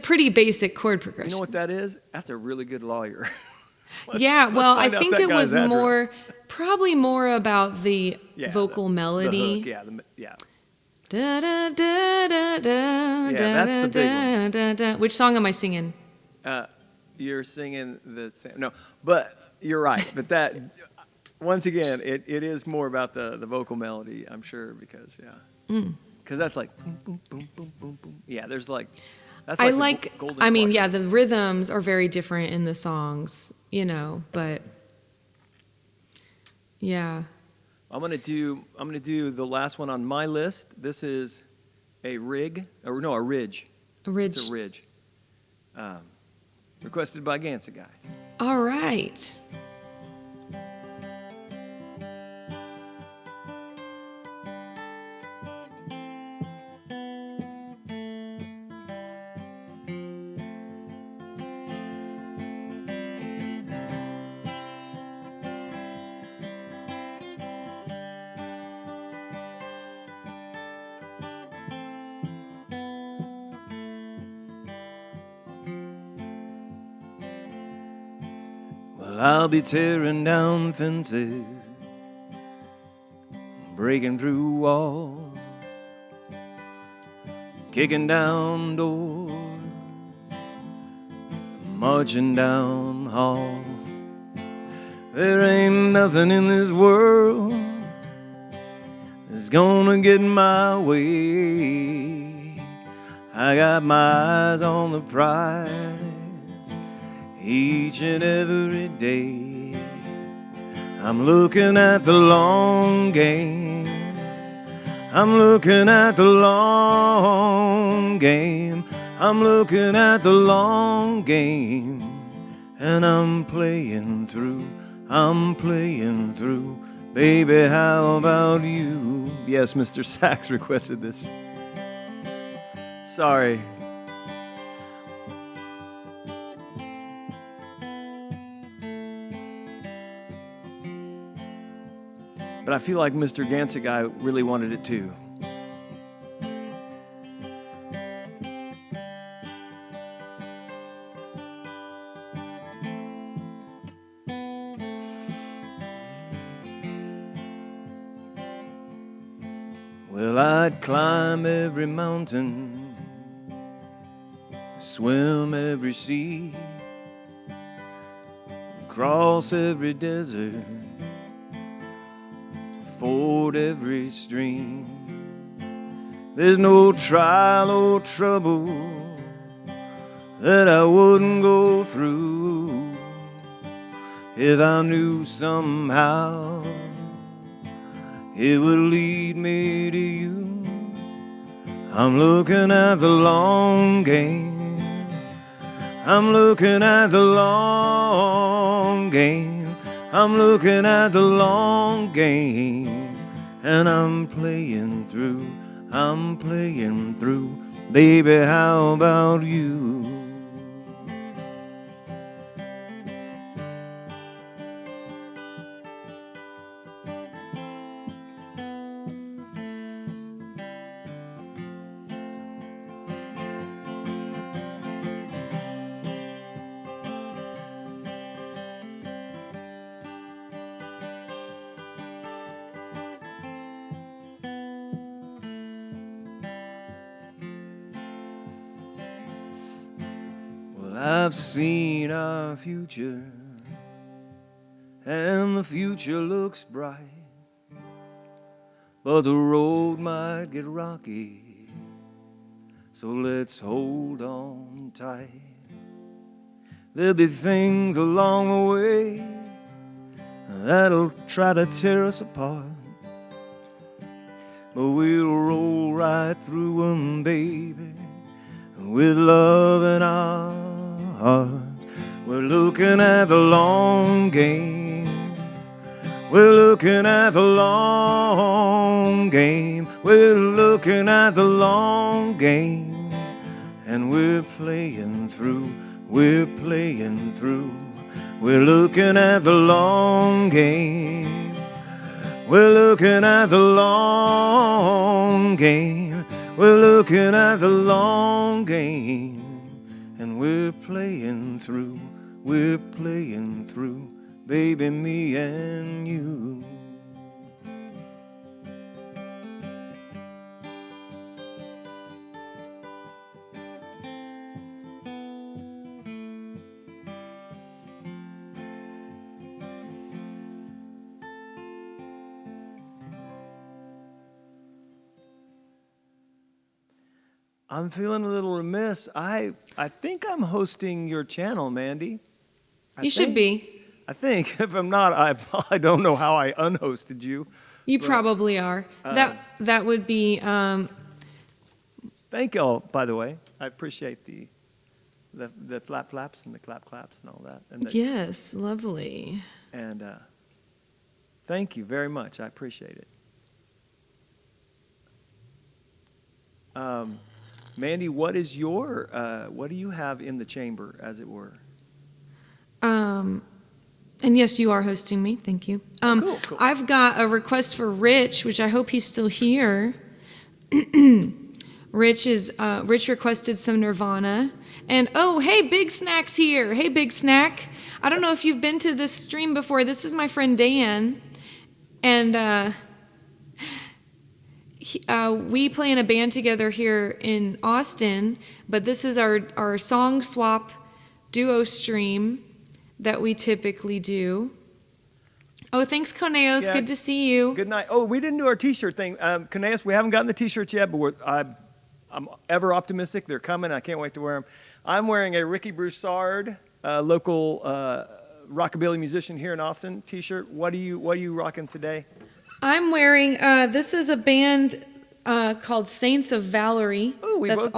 pretty basic chord progression. You know what that is? That's a really good lawyer. I think it was probably more about the vocal melody. The hook, yeah. Da, da, da, da, da, that's the big one. da, da. Which song am I singing? You're singing the same. No, but you're right. But that, once again, it is more about the vocal melody, I'm sure, because that's like boom, boom, boom, boom, boom, boom. Yeah, there's like. That's like golden chord. The rhythms are very different in the songs, but yeah. I'm gonna do the last one on my list. This is a ridge. A ridge. It's a ridge. Requested by Gansa Guy. All right. I'll be tearing down fences, breaking through walls, kicking down doors, marching down halls. There ain't nothing in this world that's gonna get in my way. I got my eyes on the prize each and every day. I'm looking at the long game. I'm looking at the long game. I'm looking at the long game. And I'm playing through. Baby, how about you? Yes, Mr. Sachs requested this. Sorry. But I feel like Mr. Gansa Guy really wanted it too. Well, I'd climb every mountain, swim every sea, cross every desert, ford every stream. There's no trial or trouble that I wouldn't go through if I knew somehow it would lead me to you. I'm looking at the long game. I'm looking at the long game. I'm looking at the long game. And I'm playing through. I'm playing through. Baby, how about you? Well, I've seen our future, and the future looks bright, but the road might get rocky, so let's hold on tight. There'll be things along the way that'll try to tear us apart, but we'll roll right through them, baby, with love in our heart. We're looking at the long game. We're looking at the long game. We're looking at the long game. And we're playing through. We're playing through. We're looking at the long game. We're looking at the long game. We're looking at the long game. And we're playing through. We're playing through. Baby, me and you. I'm feeling a little remiss. I think I'm hosting your channel, Mandy. You should be. I think. If I'm not, I don't know how I unhosted you. You probably are. That would be. Thank you all, by the way. I appreciate the flap flaps and the clap claps and all that. And Yes, lovely. And thank you very much. I appreciate it. Mandy, what is your what do you have in the chamber, as it were? And yes, you are hosting me. Thank you. Cool. I've got a request for Rich, which I hope he's still here. Rich requested some Nirvana. And oh, hey, Big Snack's here. Hey, Big Snack. I don't know if you've been to this stream before. This is my friend Dan. And we play in a band together here in Austin, but this is our song swap duo stream that we typically do. Oh, thanks, Coneos. Yeah. Good to see you. Good night. Oh, we didn't do our T-shirt thing. Coneus, we haven't gotten the T-shirts yet, but I'm ever optimistic. They're coming. I can't wait to wear them. I'm wearing a Ricky Broussard, local rockabilly musician here in Austin, T-shirt. What are you rocking today? I'm wearing, this is a band called Saints of Valerie. Ooh, we That's both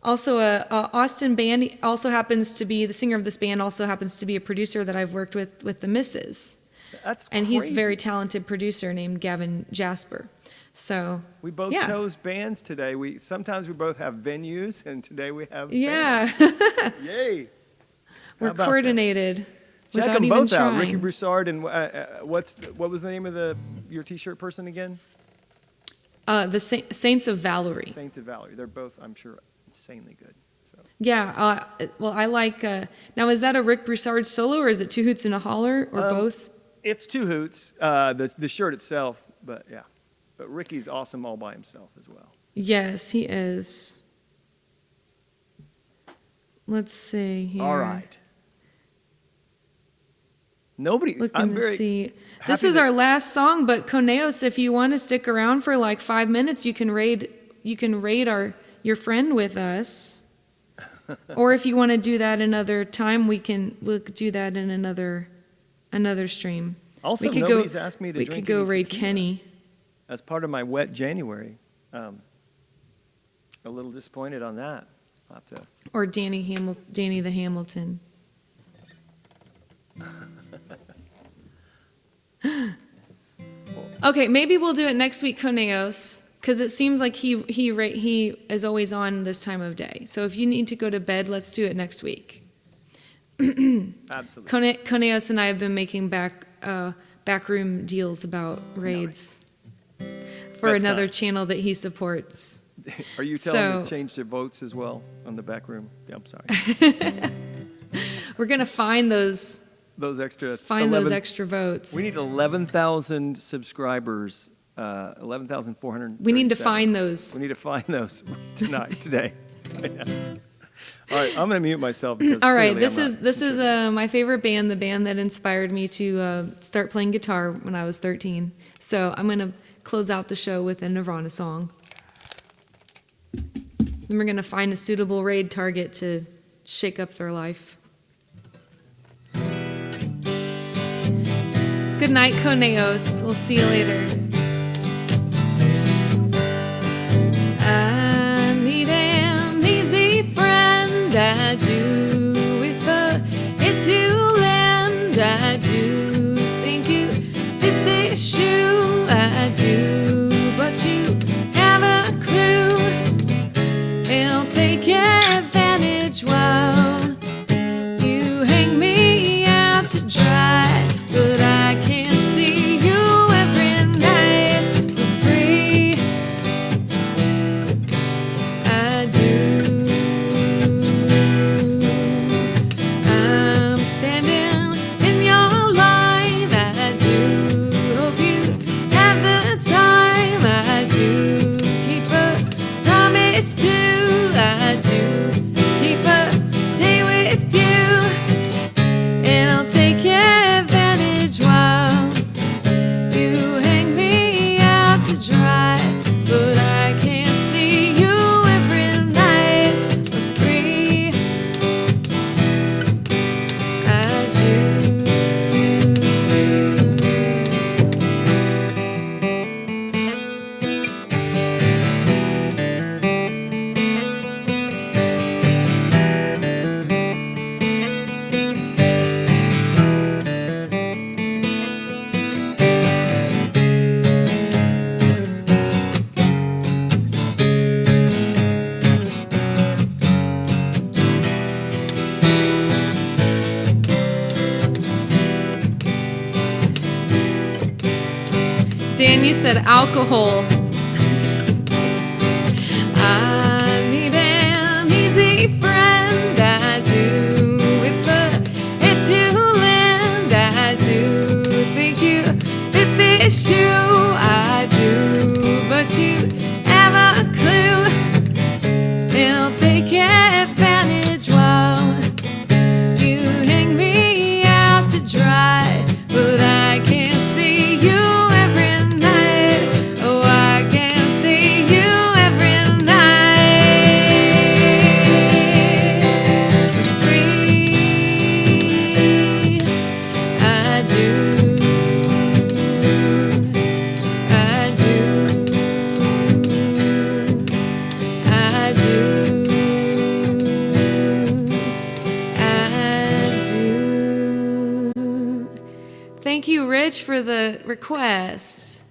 also a Austin band. He also happens to be, the singer of this band also happens to be a producer that I've worked with the Misses. That's And crazy. he's a very talented producer named Gavin Jasper. So We both chose bands today. Sometimes we both have venues, and today we have bands. Yay! We're How about coordinated. Check without them even both out. trying. Ricky Broussard and what was the name of your T-shirt person again? The Saints of Valerie. Saints of Valerie. They're both, I'm sure, insanely good. So. Yeah. Well, I like. Now, is that a Rick Broussard solo, or is it Two Hoots and a Holler, or both? It's Two Hoots. The shirt itself, but yeah. But Ricky's awesome all by himself as well. Yes, he is. Let's see here. All right. Looking to see. This is our last song, but Coneos, if you want to stick around for like 5 minutes, you can raid your friend with us. Or if you want to do that another time, we'll do that in another stream. Also, nobody's asked me to drink We could go any raid tequila. Kenny. As part of my wet January. A little disappointed on that. I'll have to. Or Danny the Hamilton. Okay, maybe we'll do it next week, Coneos, because it seems like he is always on this time of day. So if you need to go to bed, let's do it next week. Absolutely. Coneos and I have been making backroom deals about raids for Best another time. channel that he supports. Are you telling me to change their votes as well on the back room? Yeah, I'm sorry. We're gonna find those Those extra. those extra votes. We need 11,000 subscribers. 11,400. We need to find those. We need to find those today. All right, I'm going to mute myself. Because All right, clearly this is my favorite band, the band that inspired me to start playing guitar when I was 13. So I'm going to close out the show with a Nirvana song. Then we're going to find a suitable raid target to shake up their life. Good night, Coneos. We'll see you later. I need an easy friend. I do with it to lend. I do think you fit this shoe. I do, but you have a clue. And I'll take advantage while you hang me out to dry. But I can't see you every night for free. I do. I'm standing in your line. I do hope you have the time. I do keep a promise too. I do keep a day with you. And I'll take advantage while you hang me out to dry. But I can't see you every night for free. I do. Dan, you said alcohol. I need an easy friend. I do with it to lend. I do think you fit this shoe. I do, but you have a clue. And I'll take advantage while you hang me out to dry. But I can't see you every night. Oh, I can't see you every night. Free. I do. I do. I do. I do. Thank you, Rich, for the request.